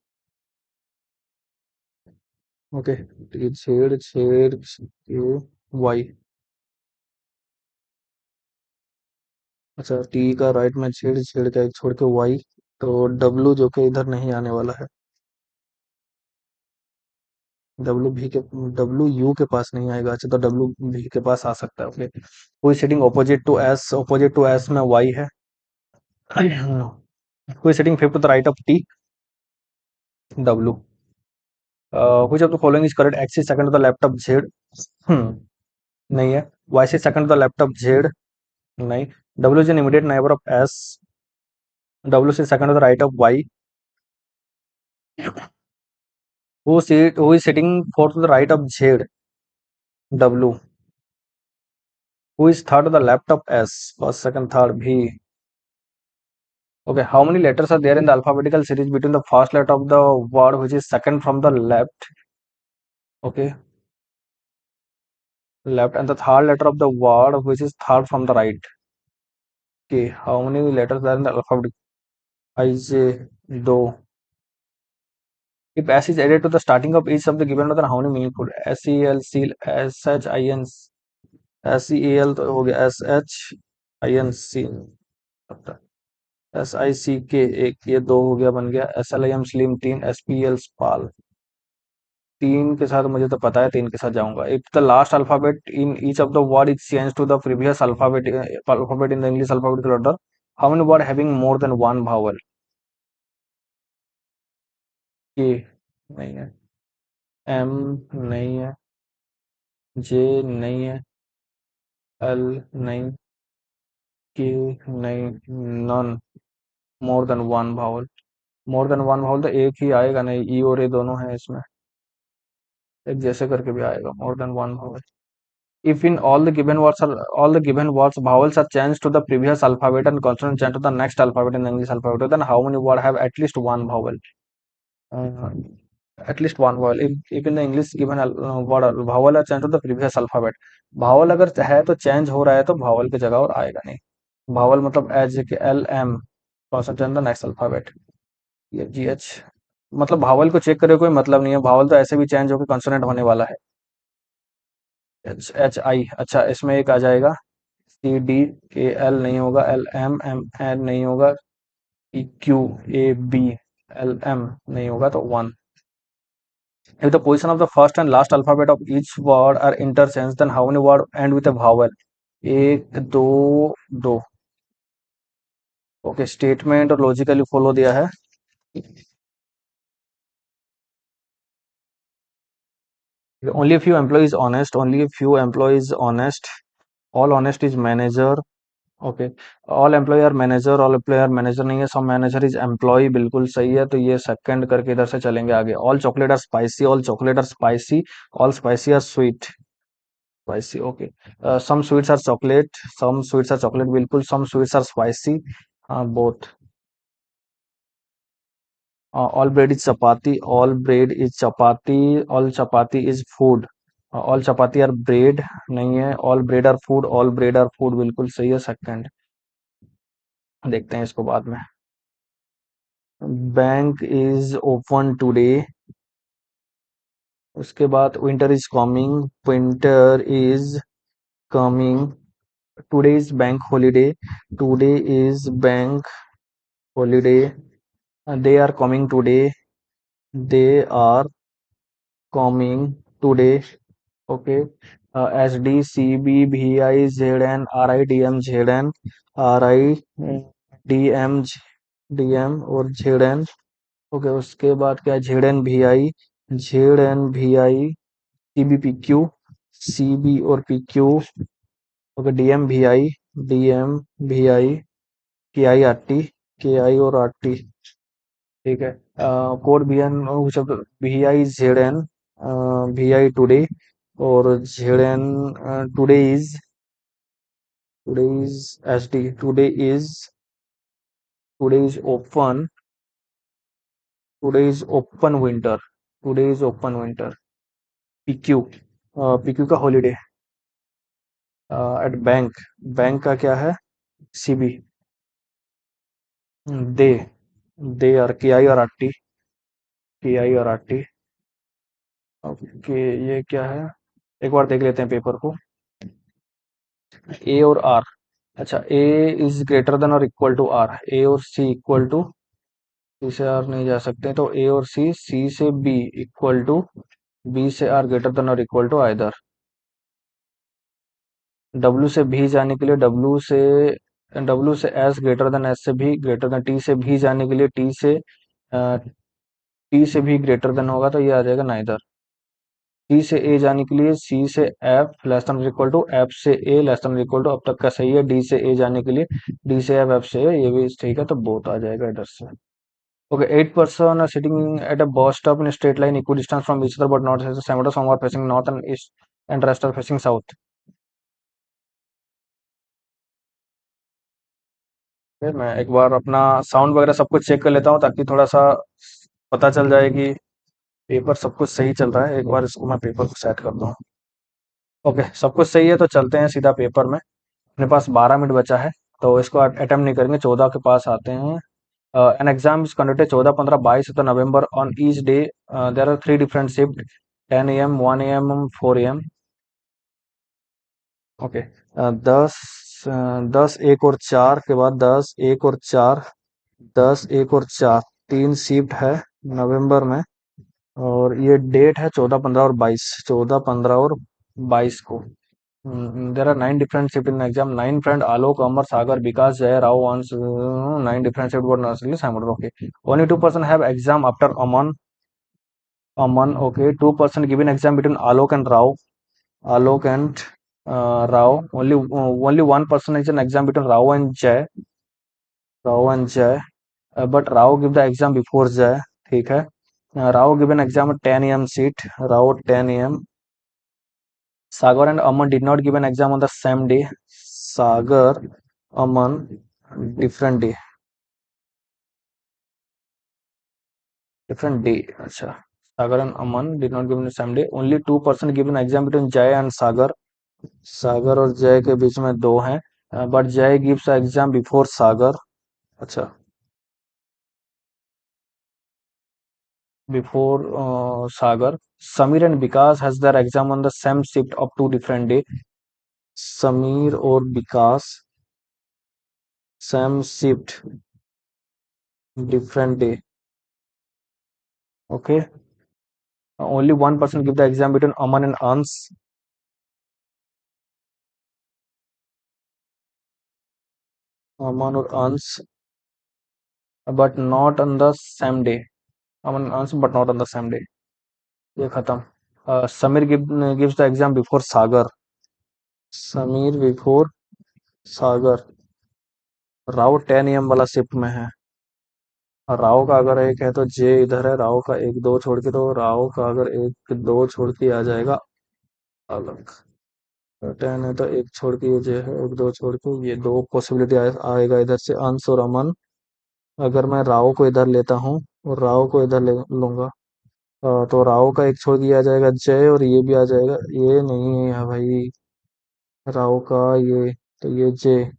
Speaker 1: Okay, Z Z Y. अच्छा, टी का राइट में जेड, जेड का एक छोड़ के वाई। तो डब्ल्यू जो कि इधर नहीं आने वाला है। डब्ल्यू भी के, डब्ल्यू यू के पास नहीं आएगा। अच्छा, तो डब्ल्यू भी के पास आ सकता है। ओके, कोई sitting opposite to S, opposite to S में वाई है। कोई sitting fifth the right of T, W. Which of the following is correct? X is second to the left of Z. नहीं है। Y is second to the left of Z. नहीं। W is an immediate neighbour of S. W is second to the right of Y. Who is sitting fourth to the right of Z, W. Who is third to the left of S, first second third भी। Okay, how many letters are there in the alphabetical series between the first letter of the word which is second from the left? Okay, left, and the third letter of the word which is third from the right. Okay, how many letters are in the alphabet? I J, do. If S is added to the starting of each of the given letter, how many meaningful? S E L C S H I N S E A L तो हो गया, S H I N C, S I C K एक, ये दो हो गया, बन गया। S L I M slim 3, S P L Spall. 3 के साथ मुझे तो पता है, 3 के साथ जाऊंगा। If the last alphabet in each of the word is change to the previous alphabet in the English alphabetical order, how many word having more than one vowel? K नहीं है, एम नहीं है, जे नहीं है, एल नहीं, K नहीं, none. More than one vowel, more than one vowel तो एक ही आएगा, नहीं ई और ए दोनों हैं इसमें, एक जैसे करके भी आएगा मोर than one vowel. If in all the given words vowels are changed to the previous alphabet and consonant changed to the next alphabet in the English alphabet, then how many words have at least one vowel? Uh, at least one vowel. If in the English given word vowel are changed to the previous alphabet, vowel अगर है तो change हो रहा है तो vowel की जगह और आएगा नहीं। vowel मतलब as K L M, consonant change the next alphabet, ये जी एच। मतलब भावल को चेक करे कोई मतलब नहीं है, भावल तो ऐसे भी चेंज होकर कॉन्सोनेंट होने वाला है। एच एच आई, अच्छा इसमें एक आ जाएगा, सी डी ए एल नहीं होगा, एल एम एम एन नहीं होगा, E Q A B L M नहीं होगा, तो one. If the position of the first and last alphabet of each word are interchanged, then how many words end with a vowel? एक, दो, दो। Okay, statement और logically follow दिया है। Only a few employees honest, only a few employees honest, all honest is manager। ओके, all employ are manager, all employ are manager नहीं है, सम manager is employ, बिल्कुल सही है, तो ये सेकंड करके इधर से चलेंगे आगे। All chocolate are spicy, all chocolate are spicy, all spicy are sweet. Spicy, okay. Some sweets are chocolate, some sweets are chocolate, बिल्कुल, सम स्वीट्स आर स्पाइसी, हाँ both. All bread is chapati, all bread is chapati, all chapati is food, all chapati are bread नहीं है, all bread are food, all bread are food, बिल्कुल सही है second. देखते हैं इसको बाद में। बैंक इज ओपन टुडे, उसके बाद winter is coming, winter is coming, today is bank holiday, today is bank holiday, they are coming today, they are coming today, okay. S D C B भी I Z N R I D M Z N, R I D M, D M और Z N, okay. उसके बाद क्या, Z N भी I, Z N भी I, C B P Q, C B और P Q, okay. D M भी I, D M भी आई, के आई आर टी, के आई और आर टी, ठीक है। कोड भी एन, भी आई जेड एन, भी आई टुडे, और Z N today is H D, today is open, today is open winter, today is open winter. PQ, PQ का holiday. At bank, bank का क्या है, सीबी, दे, दे आर के आई और R T, के आई और R T, okay. ये क्या है, एक बार देख लेते हैं पेपर को। ए और आर, अच्छा, ए इज ग्रेटर देन और इक्वल टू आर, ए और सी इक्वल टू, सी से आर नहीं जा सकते, तो ए और सी से बी इक्वल टू, बी से आर ग्रेटर देन और इक्वल टू आइदर। डब्ल्यू से भी जाने के लिए, डब्ल्यू से एस ग्रेटर देन, एस से भी ग्रेटर देन, टी से भी जाने के लिए, टी से भी ग्रेटर देन होगा, तो ये आ जाएगा नाइदर। सी से ए जाने के लिए, सी से F less than equal to, F से A less than equal to, अब तक का सही है। डी से ए जाने के लिए, डी से एफ, एफ से ए, ये भी ठीक है, तो बोथ आ जाएगा इधर से। Okay, 8 person are sitting at a bus stop in a straight line equal distance from each other but not at the same time, some are facing north and east and rest are facing south। फिर मैं एक बार अपना sound वगैरह सब कुछ check कर लेता हूँ, ताकि थोड़ा सा पता चल जाए कि पेपर सब कुछ सही चल रहा है। एक बार इसको मैं पेपर को सेट करता हूँ। ओके, सब कुछ सही है, तो चलते हैं सीधा पेपर में। अपने पास 12 मिनट बचा है, तो इसको अटेम्प्ट नहीं करेंगे, 14 के पास आते हैं। An exam is conducted 14, 15, 22 November on each day, there are 3 different shift, 10 AM, 1 AM, 4 AM। Okay, 10, 10, 1 और 4 के बाद 10, 1 और 4, 10, 1 और 4, 3 शिफ्ट है नवंबर में, और ये डेट है 14, 15 और 22, 14, 15 और 22 को। There are 9 different shift in exam, 9 friend Alok, Amar, Sagar, Vikas, Jay, Rao, Vansh, 9 different shift were nursery Simon, okay. Only 2 person have exam after Aman, Aman, okay. 2 person given exam between Alok and Rao, Alok and Rao, only 1 person is an exam between Rao and Jay, but Rao give the exam before Jay, ठीक है। Rao given exam 10 AM seat, Rao 10 AM। Sagar and Aman did not give an exam on the same day, Sagar, Aman, different day, different day, अच्छा। Sagar and Aman did not give in same day, only 2 person given exam between Jay and Sagar, Sagar और जय के बीच में दो हैं, but जय gives exam before सागर, अच्छा। before Sagar. Samir and Vikas has their exam on the same shift of 2 different day. Samir और विकास same shift different day. Okay. Only one person give the exam between Aman and Ans. Aman और Ans, but not on the same day. Aman and Ans, but not on the same day. ये खत्म. Samir gives the exam before Sagar. Samir before Sagar. Rao 10 AM वाला shift में है. और राव का अगर एक है तो जे इधर है. राव का एक दो छोड़ के, तो राव का अगर एक दो छोड़ के आ जाएगा अलग. 10 है तो एक छोड़ के ये जे है, एक दो छोड़ के ये दो पॉसिबिलिटी आएगा इधर से अंश और अमन. अगर मैं राव को इधर लेता हूँ और राव को इधर ले लूंगा, तो राव का एक छोड़ के ये आ जाएगा जय, और ये भी आ जाएगा. ये नहीं है भाई राव का ये, तो ये जय.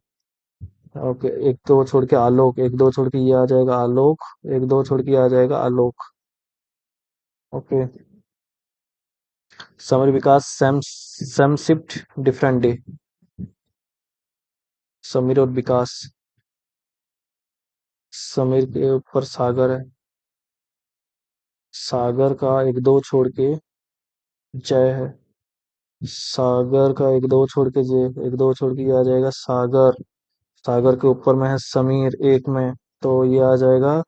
Speaker 1: ओके, एक दो छोड़ के आलोक, एक दो छोड़ के ये आ जाएगा आलोक, एक दो छोड़ के ये आ जाएगा Alok. Okay. Samar Vikas same same shift different day. Sameer और विकास. समीर के ऊपर सागर है. सागर का एक दो छोड़ के जय है. सागर का एक दो छोड़ के जय, एक दो छोड़ के ये आ जाएगा सागर. सागर के ऊपर में है समीर एक में, तो ये आ जाएगा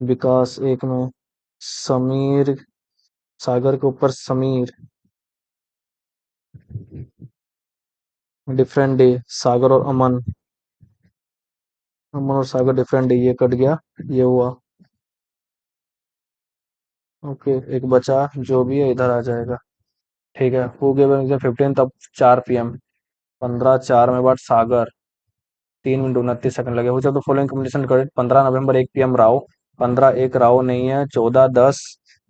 Speaker 1: विकास एक में. समीर, सागर के ऊपर समीर. Different day. सागर और अमन. अमन और सागर डिफरेंट डे. ये कट गया, ये हुआ. ओके, एक बचा जो भी है इधर आ जाएगा. ठीक है. हु गिवन 15 अब 4 PM. 15/4 में बाट सागर. 3 मिनट 29 सेकंड लगे. हो तो फॉलोइंग कम्युनिकेशन करेक्ट. 15 नवंबर 1 PM राव. 15/1 राव नहीं है. 14/10,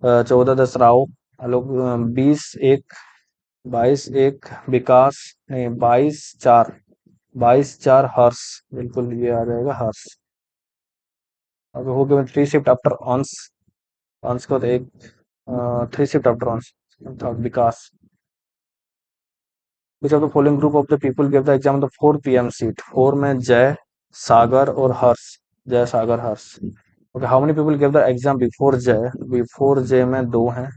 Speaker 1: 14/10 राव. लोग 20/1, 22/1 विकास. नहीं, 22/4, 22/4 हर्ष. बिल्कुल ये आ जाएगा हर्ष. अब हो गया 3 शिफ्ट आफ्टर ऑन्स. ऑन्स को तो एक 3 शिफ्ट आफ्टर ऑन्स था Vikas. Which of the following group of the people give the exam the 4 PM seat. 4 में जय, सागर और Harsh. Jay, Sagar, Harsh. Okay. How many people give the exam before Jay. Before Jay में दो हैं.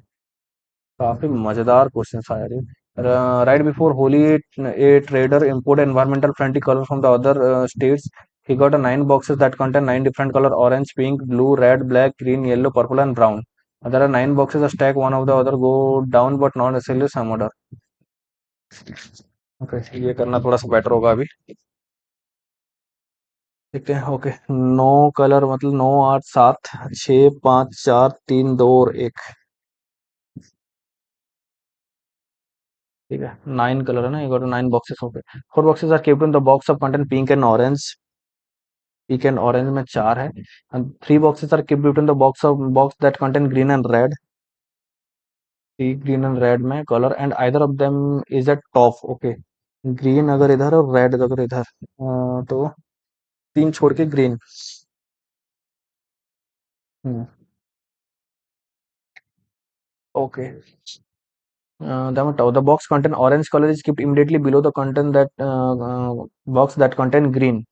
Speaker 1: काफी मजेदार क्वेश्चन था यार ये. Right before Holi A trader import environmental friendly color from the other states. He got a 9 boxes that contain 9 different color: orange, pink, blue, red, black, green, yellow, purple, and brown. There are 9 boxes stacked one of the other, go down but not necessarily same order. Okay, ये करना थोड़ा सा better होगा अभी. देखते हैं. Okay. 9 colour मतलब 9, 8, 7, 6, 5, 4, 3, 2 और 1. ठीक है. 9 कलर है ना. ये 9 बॉक्सेस हो गए. 4 boxes are kept in the box of content pink and orange. Pink and orange में 4 है. And 3 boxes are kept between the box that contain green and red. 3 green and red में colour and either of them is at top. Okay. Green अगर इधर और red अगर इधर, तो 3 छोड़ के green. Hmm. Okay. The box contain orange color is kept immediately below the content that box that contain green.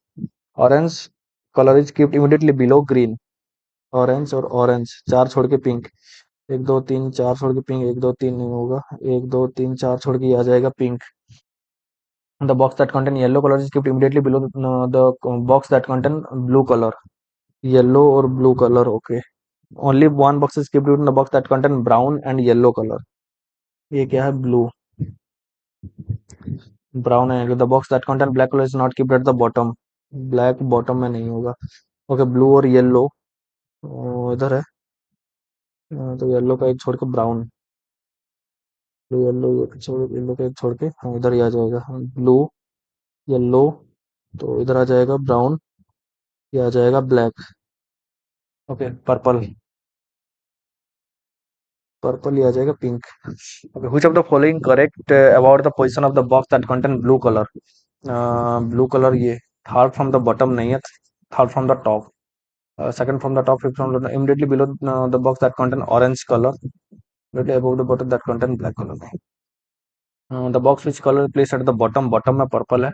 Speaker 1: Orange color is kept immediately below green. Orange और orange. 4 छोड़ के पिंक. 1 2 3 4 छोड़ के पिंक. 1 2 3 नहीं होगा. 1 2 3 4 छोड़ के ये आ जाएगा pink. The box that contain yellow color is kept immediately below the box that contain blue color. Yellow और blue colour. Okay. Only one box is kept in the box that contain brown and yellow color. ये क्या है? Blue. Brown है. The box that contain black colour is not keeped at the bottom. Black bottom में नहीं होगा. Okay. Blue और yellow इधर है. तो येलो का एक छोड़ के ब्राउन. ब्लू येलो छोड़, येलो का एक छोड़ के, हाँ इधर ही आ जाएगा. ब्लू, येलो, तो इधर आ जाएगा ब्राउन. ये आ जाएगा ब्लैक. ओके. पर्पल. पर्पल ये आ जाएगा pink. Okay. Which of the following correct about the position of the box that contain blue colour. Blue colour ये थर्ड फ्रॉम द बॉटम नहीं है, third from the top. second from the top, fifth from the immediately below the box that contain orange color, immediately above the bottle that contain black color. The box which color placed at the bottom, bottom में purple है.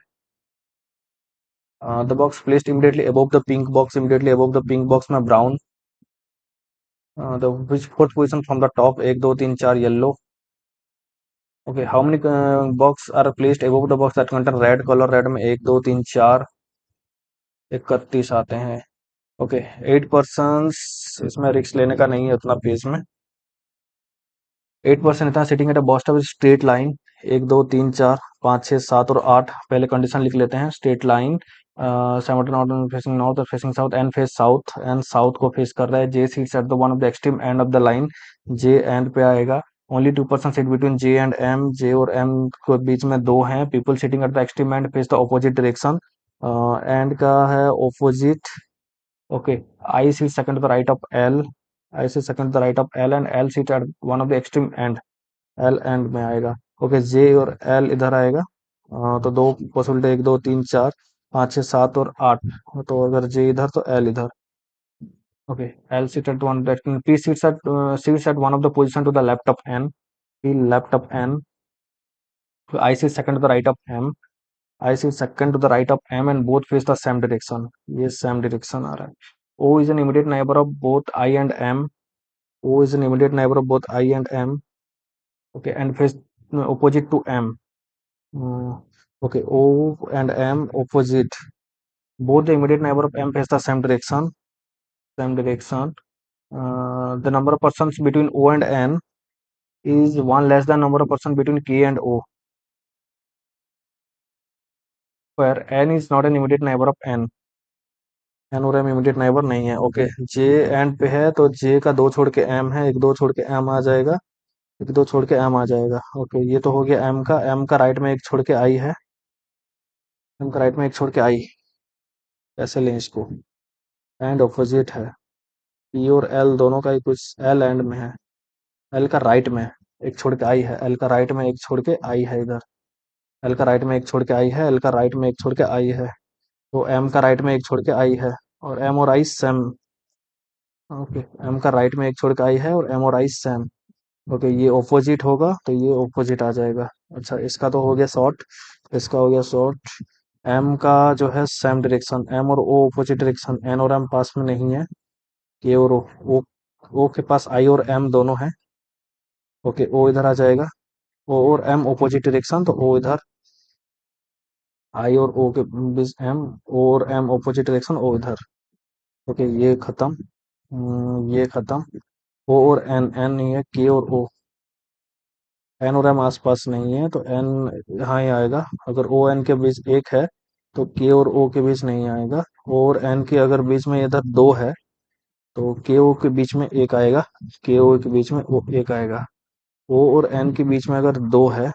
Speaker 1: The box placed immediately above the pink box, immediately above the pink box में brown. The which fourth position from the top, 1 2 3 4 yellow. Okay, how many box are placed above the box that contain red color? Red में 1 2 3 4 31 आते हैं. Okay, 8 person इसमें रिक्स लेने का नहीं है उतना पेज में. 8% इतना sitting at a boast of straight line. 1 2 3 4 5 6 7 और 8. पहले कंडीशन लिख लेते हैं. Straight line, seven not facing north और facing south, and face south, and south को फेस कर रहा है. J seats at the one of the extreme end of the line. J end पे आएगा. Only 2% seat between J and M. J और M के बीच में दो हैं. People sitting at the extreme end face the opposite direction. End का है opposite. Okay, I seat second to the right of L. I seat second to the right of L and L seat at one of the extreme end. L end में आएगा. Okay, जे और L इधर आएगा. तो दो possibility, 1 2 3 4 5 6 7 और 8. तो अगर जे इधर तो एल इधर. Okay, L seat at one P seats at one of the position to the left of N. P left of N. I seat second to the right of M. I seat second to the right of M and both face the same direction. ये same direction आ रहा है. O is an immediate neighbour of both I and M. O is an immediate neighbor of both I and M. Okay, and face opposite to M. Okay, O and M opposite. Both the immediate neighbor of M face the same direction. Same direction. The number of persons between O and N is one less than number of persons between K and O. Where N is not an immediate neighbor of N. N और M immediate neighbor नहीं है. Okay, J and पे है तो J का 2 छोड़ के M है. 1 2 छोड़ के M आ जाएगा. 1 2 छोड़ के M आ जाएगा. ओके, ये तो हो गया M का राइट में 1 छोड़ के I है. M का राइट में 1 छोड़ के I. कैसे लें इसको? एंड ऑपोजिट है. पी और एल दोनों का ही कुछ एल एंड में है. एल का राइट में 1 छोड़ के आई है. एल का राइट में 1 छोड़ के आई है इधर. एल का राइट में 1 छोड़ के आई है. एल का राइट में 1 छोड़ के आई है. तो एम का राइट में 1 छोड़ के आई है. और एम और आई सेम. ओके, एम का राइट में 1 छोड़ के आई है और एम और आई सेम. ओके, ये ऑपोजिट होगा तो ये ऑपोजिट आ जाएगा. अच्छा, इसका तो हो गया शॉर्ट. इसका हो गया शॉर्ट. एम का जो है सेम डायरेक्शन. एम और ओ ऑपोजिट डायरेक्शन. एन और एम पास में नहीं है. के और ओ के पास आई और एम दोनों हैं. ओके, ओ इधर आ जाएगा. ओ और एम ऑपोजिट डायरेक्शन तो ओ इधर. आई और ओ के बीच एम. ओ और एम ऑपोजिट डायरेक्शन ओ इधर. ओके, ये खत्म. ये खत्म. ओ और एन. एन नहीं है. के और ओ. एन और एम आसपास नहीं है तो एन यहाँ ही आएगा. अगर ओ एन के बीच 1 है तो के और ओ के बीच नहीं आएगा. ओ और एन के अगर बीच में इधर 2 है तो के ओ के बीच में 1 आएगा. के ओ के बीच में ओ 1 आएगा. ओ और एन के बीच में अगर 2 है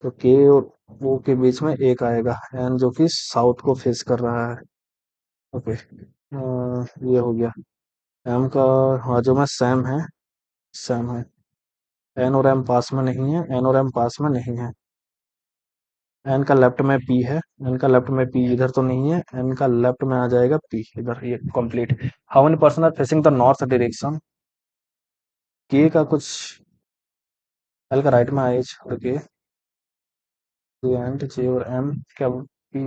Speaker 1: तो के और ओ के बीच में 1 आएगा. एन जो कि साउथ को फेस कर रहा है. ओके, ये हो गया. एम का हाँ जो में सैम है. सैम है. एन और एम पास में नहीं है. एन और एम पास में नहीं है. एन का लेफ्ट में पी है. एन का लेफ्ट में पी इधर तो नहीं है. एन का लेफ्ट में आ जाएगा पी इधर. ये complete. How many person are facing the north direction? K का कुछ एल का राइट में आए छोड़ के एंड जे और एम क्या पी.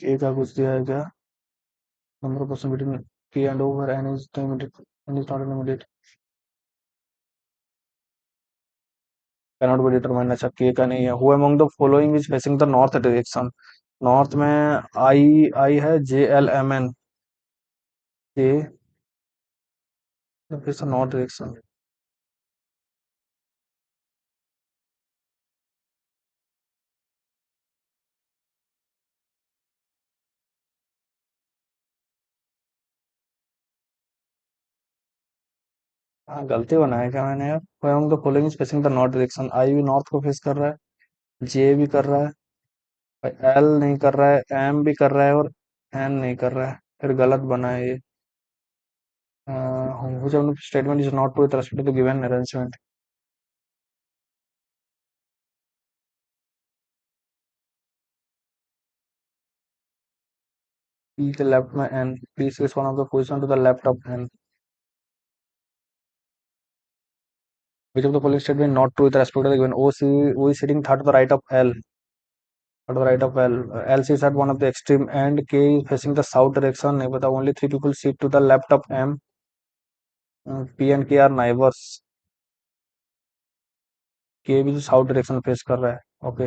Speaker 1: के का कुछ दिया है क्या? Number of person between K and over N is immediate. N is not an immediate. Cannot be determine. अच्छा, के का नहीं है. Who among the following is facing the north direction? North में आई आई है. J L M N. J फिर से north direction. हाँ, गलती बनाया क्या मैंने यार? Who among the following is facing the north direction. I भी नॉर्थ को फेस कर रहा है. जे भी कर रहा है. एल नहीं कर रहा है. एम भी कर रहा है और एन नहीं कर रहा है. फिर गलत बना है ये. which of the statement is not true with respect to the given arrangement? P the left में n, please is one of the position to the left of n. Which of the following statement not true with respect to the given? O is sitting third to the right of L. Third to the right of L. L sits at one of the extreme end. K is facing the south direction. नहीं पता. Only three people sit to the left of M. P and K are neighbors. K भी south direction face कर रहा है. Okay.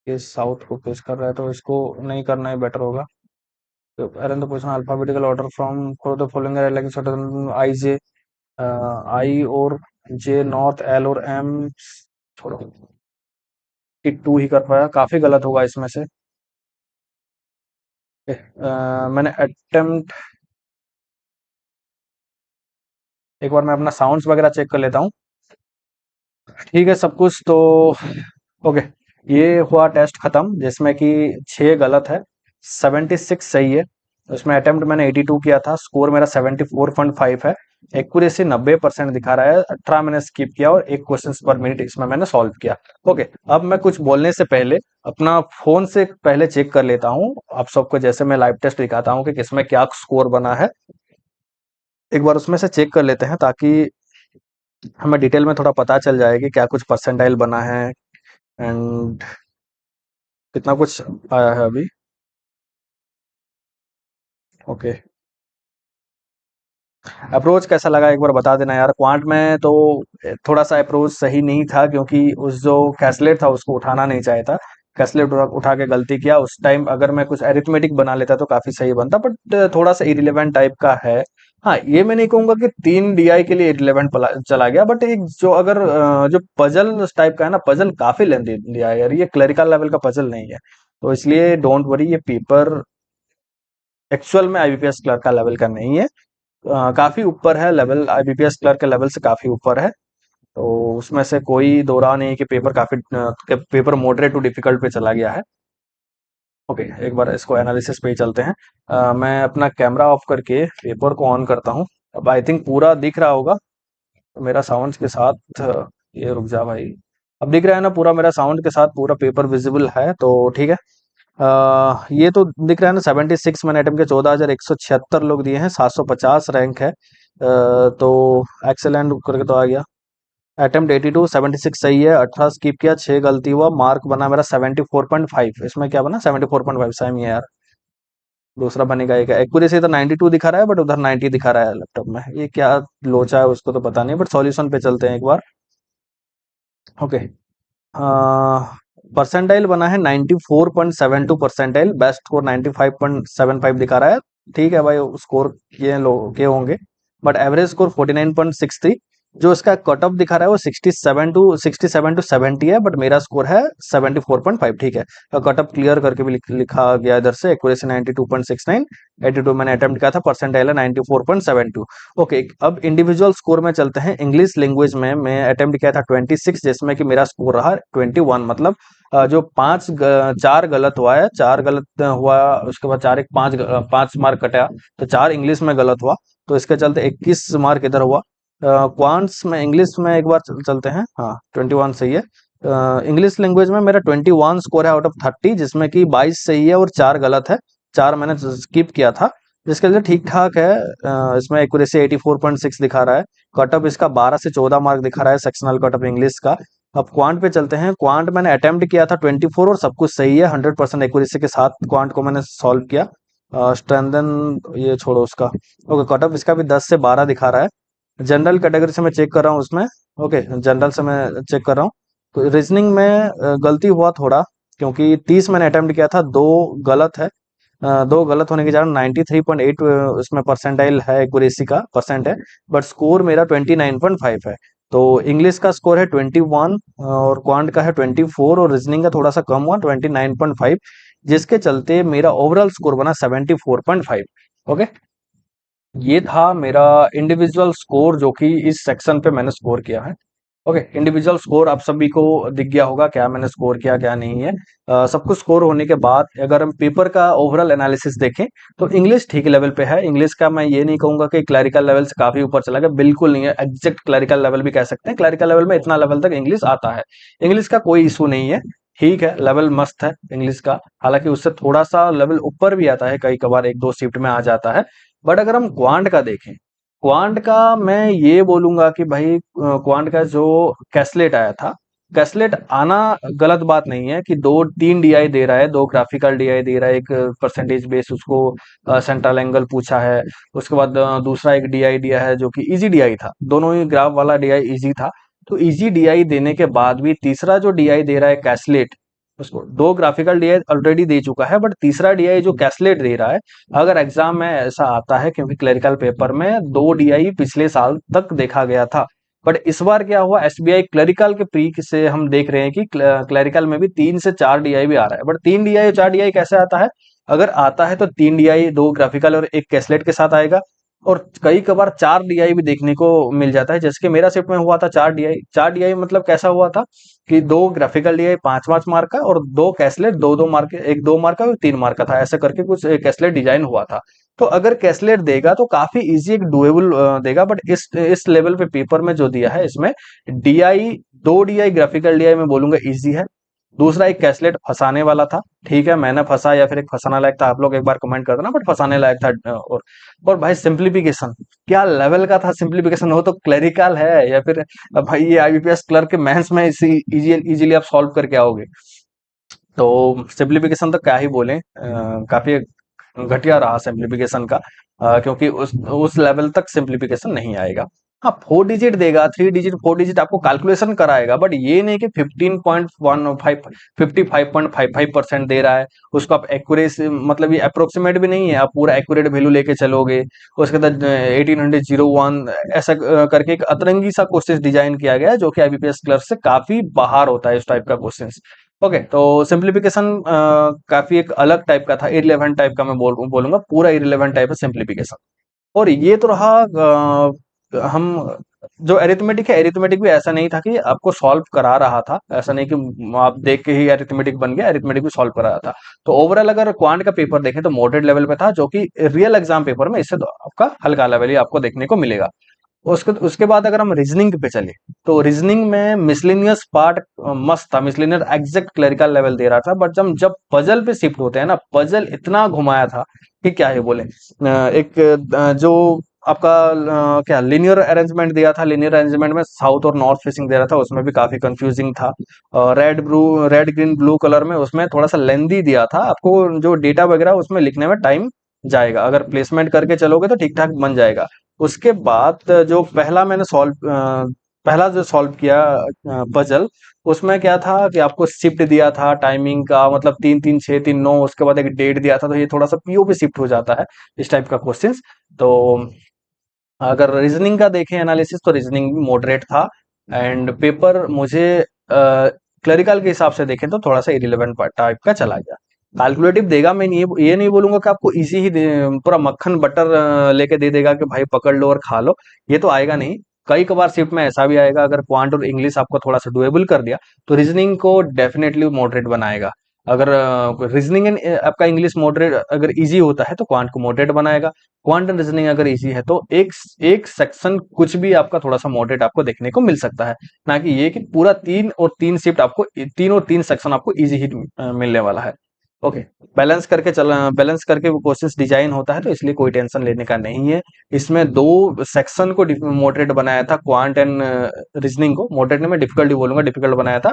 Speaker 1: ये south को फेस कर रहा है तो इसको नहीं करना ही बेटर होगा. तो arrange the position alphabetical order from for the following like certain I J, I और जे नॉर्थ एल और एम. छोड़ो, कि टू ही कर पाया, काफी गलत होगा इसमें से. मैंने अटेम्प्ट, एक बार मैं अपना साउंड्स वगैरह चेक कर लेता हूँ. ठीक है सब कुछ तो ओके. ये हुआ टेस्ट खत्म जिसमें कि 6 गलत है, 76 सही है. उसमें अटेम्प्ट मैंने 82 किया था. स्कोर मेरा 74.5 है. एक्यूरेसी 90% दिखा रहा है. 18 मैंने स्किप किया और 1 क्वेश्चन पर मिनट इसमें मैंने सॉल्व किया. ओके. अब मैं कुछ बोलने से पहले अपना फोन से पहले चेक कर लेता हूँ आप सबको, जैसे मैं लाइव टेस्ट दिखाता हूँ कि किसमें क्या स्कोर बना है. एक बार उसमें से चेक कर लेते हैं ताकि हमें डिटेल में थोड़ा पता चल जाए कि क्या कुछ परसेंटाइल बना है एंड कितना कुछ आया है अभी. ओके. अप्रोच कैसा लगा एक बार बता देना यार. क्वांट में तो थोड़ा सा अप्रोच सही नहीं था क्योंकि उस जो कैसलेट था उसको उठाना नहीं चाहिए था. कैसलेट उठा के गलती किया उस टाइम. अगर मैं कुछ अरिथमेटिक बना लेता तो काफी सही बनता, बट थोड़ा सा इरिलेवेंट टाइप का है. हाँ, ये मैं नहीं कहूंगा कि 3 DI के लिए इरिलेवेंट चला गया, बट एक जो अगर जो पजल टाइप का है ना, पजल काफी लेंथी दिया है यार. ये क्लरिकल लेवल का पजल नहीं है, तो इसलिए डोंट वरी. ये पेपर एक्चुअल में IBPS क्लर्क का लेवल का नहीं है. काफी ऊपर है लेवल, IBPS क्लर्क के लेवल से काफी ऊपर है. तो उसमें से कोई दो राह नहीं है कि पेपर काफी पेपर मॉडरेट टू डिफिकल्ट पे चला गया है. ओके. एक बार इसको एनालिसिस पे ही चलते हैं. मैं अपना कैमरा ऑफ करके पेपर को ऑन करता हूँ. अब आई थिंक पूरा दिख रहा होगा तो मेरा साउंड के साथ ये रुक जा भाई. अब दिख रहा है ना पूरा, मेरा साउंड के साथ पूरा पेपर विजिबल है तो ठीक है. ये तो दिख रहा है ना. 76 मैंने अटेम्प्ट के 14,176 लोग दिए हैं. 750 रैंक है. तो एक्सेलेंट करके तो आ गया. अटेम्प्ट 82, 76 सही है. 18 स्किप किया, 6 गलती हुआ. मार्क बना मेरा 74.5. इसमें क्या बना 74.5 सेम ही है यार. दूसरा बनेगा एक. एक्यूरेसी तो 92 दिखा रहा है बट उधर 90 दिखा रहा है लैपटॉप में. ये क्या लोचा है उसको तो पता नहीं, बट सॉल्यूशन पे चलते हैं एक बार. ओके. परसेंटाइल बना है 94.72 परसेंटाइल. बेस्ट स्कोर 95.75 दिखा रहा है. ठीक है भाई, स्कोर किए लोग के होंगे, बट एवरेज स्कोर 49.63. जो इसका कट ऑफ दिखा रहा है वो 67 टू 70 है, बट मेरा स्कोर है 74.5. ठीक है. कट ऑफ क्लियर करके भी लिखा गया इधर से. एक्यूरेसी 92.69. 82 मैंने अटेम्प्ट किया था. परसेंटाइल है 94.72. ओके. अब इंडिविजुअल स्कोर में चलते हैं. इंग्लिश लैंग्वेज में मैं अटेम्प्ट किया था 26, जिसमें कि मेरा स्कोर रहा 21. मतलब जो 4 गलत हुआ है, 4 गलत हुआ. उसके बाद 4 एक 5 मार्क कटा, तो 4 इंग्लिश में गलत हुआ. तो इसके चलते 21 मार्क इधर हुआ. क्वांट्स में इंग्लिश में एक बार चलते हैं. हाँ, 21 सही है. इंग्लिश लैंग्वेज में मेरा 21 स्कोर है आउट ऑफ 30, जिसमें कि 22 सही है और 4 गलत है. 4 मैंने स्किप किया था, जिसके लिए ठीक ठाक है. इसमें एक्यूरेसी 84.6 दिखा रहा है. कटअप इसका 12 से 14 मार्क दिखा रहा है, सेक्शनल कटअप इंग्लिश का. अब क्वांट पे चलते हैं. क्वांट मैंने अटेम्प्ट किया था 24 और सब कुछ सही है. 100% एक्यूरेसी के साथ क्वांट को मैंने सॉल्व किया. स्ट्रेंथन ये छोड़ो उसका. ओके. कटअप इसका भी 10 से 12 दिखा रहा है. जनरल कैटेगरी से मैं चेक कर रहा हूँ उसमें. ओके. जनरल से मैं चेक कर रहा हूँ. तो रीजनिंग में गलती हुआ थोड़ा, क्योंकि 30 मैंने अटेम्प्ट किया था, 2 गलत है. 2 गलत होने के कारण 93.8 उसमें परसेंटाइल है, एक्यूरेसी का परसेंट है. बट स्कोर मेरा 29.5 है. तो इंग्लिश का स्कोर है 21 और क्वांट का है 24 और रीजनिंग का थोड़ा सा कम हुआ 29.5, जिसके चलते मेरा ओवरऑल स्कोर बना 74.5. ओके. ये था मेरा इंडिविजुअल स्कोर जो कि इस सेक्शन पे मैंने स्कोर किया है. ओके, इंडिविजुअल स्कोर आप सभी को दिख गया होगा, क्या मैंने स्कोर किया क्या नहीं है। सब कुछ स्कोर होने के बाद अगर हम पेपर का ओवरऑल एनालिसिस देखें तो इंग्लिश ठीक लेवल पे है। इंग्लिश का मैं ये नहीं कहूंगा कि क्लरिकल लेवल से काफी ऊपर चला गया, बिल्कुल नहीं है, एग्जैक्ट क्लरिकल लेवल भी कह सकते हैं। क्लरिकल लेवल में इतना लेवल तक इंग्लिश आता है, इंग्लिश का कोई इशू नहीं है, ठीक है, लेवल मस्त है इंग्लिश का। हालांकि उससे थोड़ा सा लेवल ऊपर भी आता है, कई कबार एक दो शिफ्ट में आ जाता है। बट अगर हम क्वांट का देखें, क्वांट का मैं ये बोलूंगा कि भाई क्वांट का जो कैसलेट आया था, कैसलेट आना गलत बात नहीं है कि दो तीन डीआई दे रहा है, दो ग्राफिकल डीआई दे रहा है, एक परसेंटेज बेस उसको सेंट्रल एंगल पूछा है। उसके बाद दूसरा एक डीआई दिया है जो कि इजी डीआई था, दोनों ही ग्राफ वाला डीआई इजी था। तो इजी डीआई देने के बाद भी तीसरा जो डीआई दे रहा है कैसलेट, उसको दो ग्राफिकल डीआई ऑलरेडी दे चुका है, बट तीसरा डीआई जो कैसलेट दे रहा है, अगर एग्जाम में ऐसा आता है, क्योंकि क्लरिकल पेपर में दो डीआई पिछले साल तक देखा गया था, बट इस बार क्या हुआ, एसबीआई क्लरिकल के प्री से हम देख रहे हैं कि क्लरिकल में भी 3 से 4 डीआई भी आ रहा है। बट 3 डीआई और 4 डीआई कैसे आता है, अगर आता है तो 3 डीआई दो ग्राफिकल और एक कैसलेट के साथ आएगा, और कई कबार 4 डीआई भी देखने को मिल जाता है, जैसे कि मेरा शिफ्ट में हुआ था 4 डीआई। 4 डीआई मतलब कैसा हुआ था कि दो ग्राफिकल डीआई 5-5 मार्क का और दो कैसलेट 2-2 मार्क, एक 2 मार्क का और 3 मार्क का था, ऐसा करके कुछ कैसलेट डिजाइन हुआ था। तो अगर कैसलेट देगा तो काफी इजी एक डुएबल देगा, बट इस लेवल पे पेपर में जो दिया है इसमें डीआई, दो डीआई ग्राफिकल डीआई मैं बोलूंगा इजी है। दूसरा एक कैसलेट फंसाने वाला था, ठीक है, मैंने फंसा या फिर एक फंसाना लायक था, आप लोग एक बार कमेंट कर देना, बट फंसाने लायक था। और भाई सिंप्लीफिकेशन क्या लेवल का था, सिंप्लीफिकेशन हो तो क्लरिकल है या फिर भाई ये आईबीपीएस क्लर्क के मेंस में इसी इजीली आप सॉल्व करके आओगे। तो सिंप्लीफिकेशन तो क्या ही बोले, काफी घटिया रहा सिंप्लीफिकेशन का, क्योंकि उस लेवल तक सिंप्लीफिकेशन नहीं आएगा। हाँ, 4 डिजिट देगा, 3 डिजिट 4 डिजिट आपको कैलकुलेशन कराएगा, बट ये नहीं कि 15.15 55.55% दे रहा है, उसको आप एक्यूरेसी मतलब ये अप्रोक्सीमेट भी नहीं है, आप पूरा एक्यूरेट वैल्यू लेके चलोगे। उसके बाद 1801 ऐसा करके एक अतरंगी सा क्वेश्चन डिजाइन किया गया है, जो कि आईबीपीएस क्लर्क से काफी बाहर होता है इस टाइप का क्वेश्चन। ओके, तो सिंप्लीफिकेशन काफी एक अलग टाइप का था, इररिलेवेंट टाइप का मैं बोलूंगा, पूरा इररिलेवेंट टाइप है सिंप्लीफिकेशन। और ये तो रहा हम जो एरिथमेटिक है, एरिथमेटिक भी ऐसा नहीं था कि आपको सॉल्व करा रहा था, ऐसा नहीं कि आप देख के ही एरिथमेटिक बन गया, एरिथमेटिक भी सॉल्व करा रहा था। तो ओवरऑल अगर क्वांट का पेपर देखें तो मॉडरेट लेवल पे था, जो कि रियल एग्जाम पेपर में इससे तो आपका हल्का लेवल ही आपको देखने को मिलेगा। उसके उसके बाद अगर हम रीजनिंग पे चले, तो रीजनिंग में मिसलेनियस पार्ट मस्त था, मिसलेनियस एग्जैक्ट क्लरिकल लेवल दे रहा था, बट जब जब पजल पे शिफ्ट होते हैं ना, पजल इतना घुमाया था कि क्या ही बोले। एक जो आपका क्या लिनियर अरेंजमेंट दिया था, लिनियर अरेंजमेंट में साउथ और नॉर्थ फेसिंग दे रहा था, उसमें भी काफी कंफ्यूजिंग था। रेड ग्रीन ब्लू कलर में उसमें थोड़ा सा लेंदी दिया था, आपको जो डेटा वगैरह उसमें लिखने में टाइम जाएगा, अगर प्लेसमेंट करके चलोगे तो ठीक ठाक बन जाएगा। उसके बाद जो पहला जो सॉल्व किया पजल, उसमें क्या था कि आपको शिफ्ट दिया था टाइमिंग का, मतलब 3 3 6 3 9, उसके बाद एक डेट दिया था, तो ये थोड़ा सा पीओ पे शिफ्ट हो जाता है इस टाइप का क्वेश्चंस। तो अगर रीजनिंग का देखें एनालिसिस, तो रीजनिंग मॉडरेट था, एंड पेपर मुझे क्लरिकल के हिसाब से देखें तो थोड़ा सा इरिलेवेंट टाइप का चला गया। कैलकुलेटिव देगा, मैं ये नहीं बोलूंगा कि आपको इजी ही पूरा मक्खन बटर लेके दे देगा कि भाई पकड़ लो और खा लो, ये तो आएगा नहीं। कई कबार शिफ्ट में ऐसा भी आएगा, अगर क्वांट और इंग्लिश आपको थोड़ा सा डुएबल कर दिया तो रीजनिंग को डेफिनेटली मॉडरेट बनाएगा। अगर रीजनिंग आपका इंग्लिश मॉडरेट अगर इजी होता है तो क्वांट को मॉडरेट बनाएगा। क्वांट एंड रीजनिंग अगर इजी है तो एक एक सेक्शन कुछ भी आपका थोड़ा सा मॉडरेट आपको देखने को मिल सकता है, ना कि ये कि पूरा 3 और 3 शिफ्ट आपको 3 और 3 सेक्शन आपको इजी ही मिलने वाला है। ओके, बैलेंस करके वो क्वेश्चंस डिजाइन होता है, तो इसलिए कोई टेंशन लेने का नहीं है। इसमें दो सेक्शन को मॉडरेट बनाया था, क्वांट एंड रीजनिंग को मॉडरेट में डिफिकल्ट बोलूंगा, डिफिकल्ट बनाया था,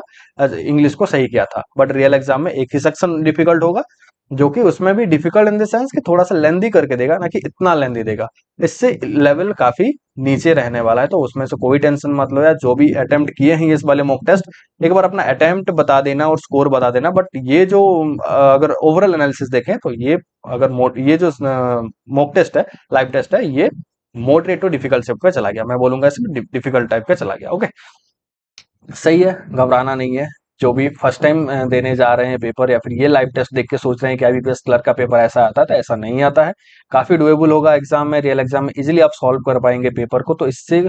Speaker 1: इंग्लिश को सही किया था। बट रियल एग्जाम में एक ही सेक्शन डिफिकल्ट होगा, जो कि उसमें भी डिफिकल्ट इन द सेंस कि थोड़ा सा लेंदी करके देगा, ना कि इतना लेंदी देगा, इससे लेवल काफी नीचे रहने वाला है। तो उसमें से कोई टेंशन मत लो यार, जो भी अटेम्प्ट किए हैं इस वाले मॉक टेस्ट, एक बार अपना अटेम्प्ट बता देना और स्कोर बता देना। बट ये जो अगर ओवरऑल एनालिसिस देखें तो ये अगर ये जो मॉक टेस्ट है, लाइव टेस्ट है, ये मॉडरेट टू डिफिकल्ट शिफ्ट पे चला गया, मैं बोलूंगा इसमें डिफिकल्ट टाइप का चला गया। ओके, सही है, घबराना नहीं है। जो भी फर्स्ट टाइम देने जा रहे हैं पेपर, या फिर ये लाइव टेस्ट देख के सोच रहे हैं कि आईबीपीएस क्लर्क का पेपर ऐसा आता है, तो ऐसा नहीं आता है। काफी डुएबल होगा एग्जाम में, रियल एग्जाम में इजीली आप सॉल्व कर पाएंगे पेपर को, तो इससे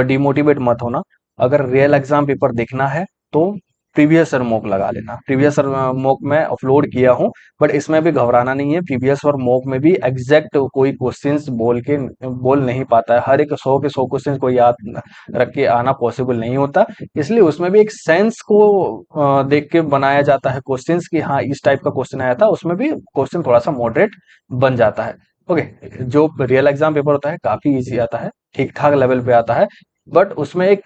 Speaker 1: डिमोटिवेट मत होना। अगर रियल एग्जाम पेपर देखना है तो प्रीवियस ईयर मॉक लगा लेना। प्रीवियस ईयर मॉक में अपलोड किया हूँ, बट इसमें भी घबराना नहीं है। प्रीवियस ईयर मॉक में भी एग्जैक्ट कोई क्वेश्चंस बोल नहीं पाता है। हर एक 100 के 100 क्वेश्चन को याद रख के आना पॉसिबल नहीं होता। इसलिए उसमें भी एक सेंस को देख के बनाया जाता है क्वेश्चंस कि हाँ इस टाइप का क्वेश्चन आया था, उसमें भी क्वेश्चन थोड़ा सा मॉडरेट बन जाता है। ओके, जो रियल एग्जाम पेपर होता है काफी इजी आता है, ठीक ठाक लेवल पे आता है। बट उसमें एक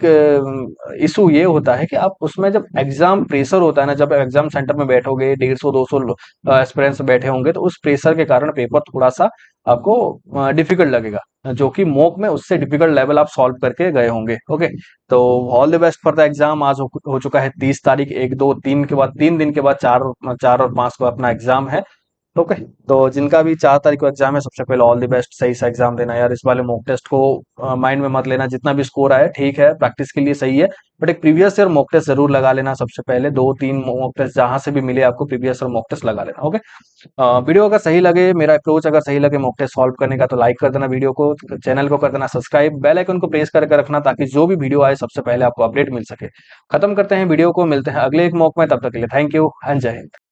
Speaker 1: इशू ये होता है कि आप उसमें जब एग्जाम प्रेशर होता है ना, जब एग्जाम सेंटर में बैठोगे 150-200 एस्पिरेंट्स बैठे होंगे, तो उस प्रेशर के कारण पेपर थोड़ा सा आपको डिफिकल्ट लगेगा, जो कि मॉक में उससे डिफिकल्ट लेवल आप सॉल्व करके गए होंगे। ओके, तो all the best for the exam. आज हो चुका है 30 तारीख, 1 2 3 के बाद 3 दिन के बाद 4 और 5 को अपना एग्जाम है। ओके, तो जिनका भी 4 तारीख को एग्जाम है, सबसे पहले ऑल द बेस्ट, सही सा एग्जाम देना यार। इस वाले मॉक टेस्ट को माइंड में मत लेना, जितना भी स्कोर आया ठीक है, प्रैक्टिस के लिए सही है, बट एक प्रीवियस ईयर मॉक टेस्ट जरूर लगा लेना। सबसे पहले 2 3 मॉक टेस्ट जहां से भी मिले आपको, प्रीवियस ईयर मॉक टेस्ट लगा लेना। ओके, वीडियो अगर सही लगे, मेरा अप्रोच अगर सही लगे मॉक टेस्ट सॉल्व करने का, तो लाइक कर देना वीडियो को, चैनल को कर देना सब्सक्राइब, बेल आइकन को प्रेस करके रखना, ताकि जो भी वीडियो आए सबसे पहले आपको अपडेट मिल सके। खत्म करते हैं वीडियो को, मिलते हैं अगले एक मॉक में, तब तक के लिए थैंक यू एंड जय हिंद।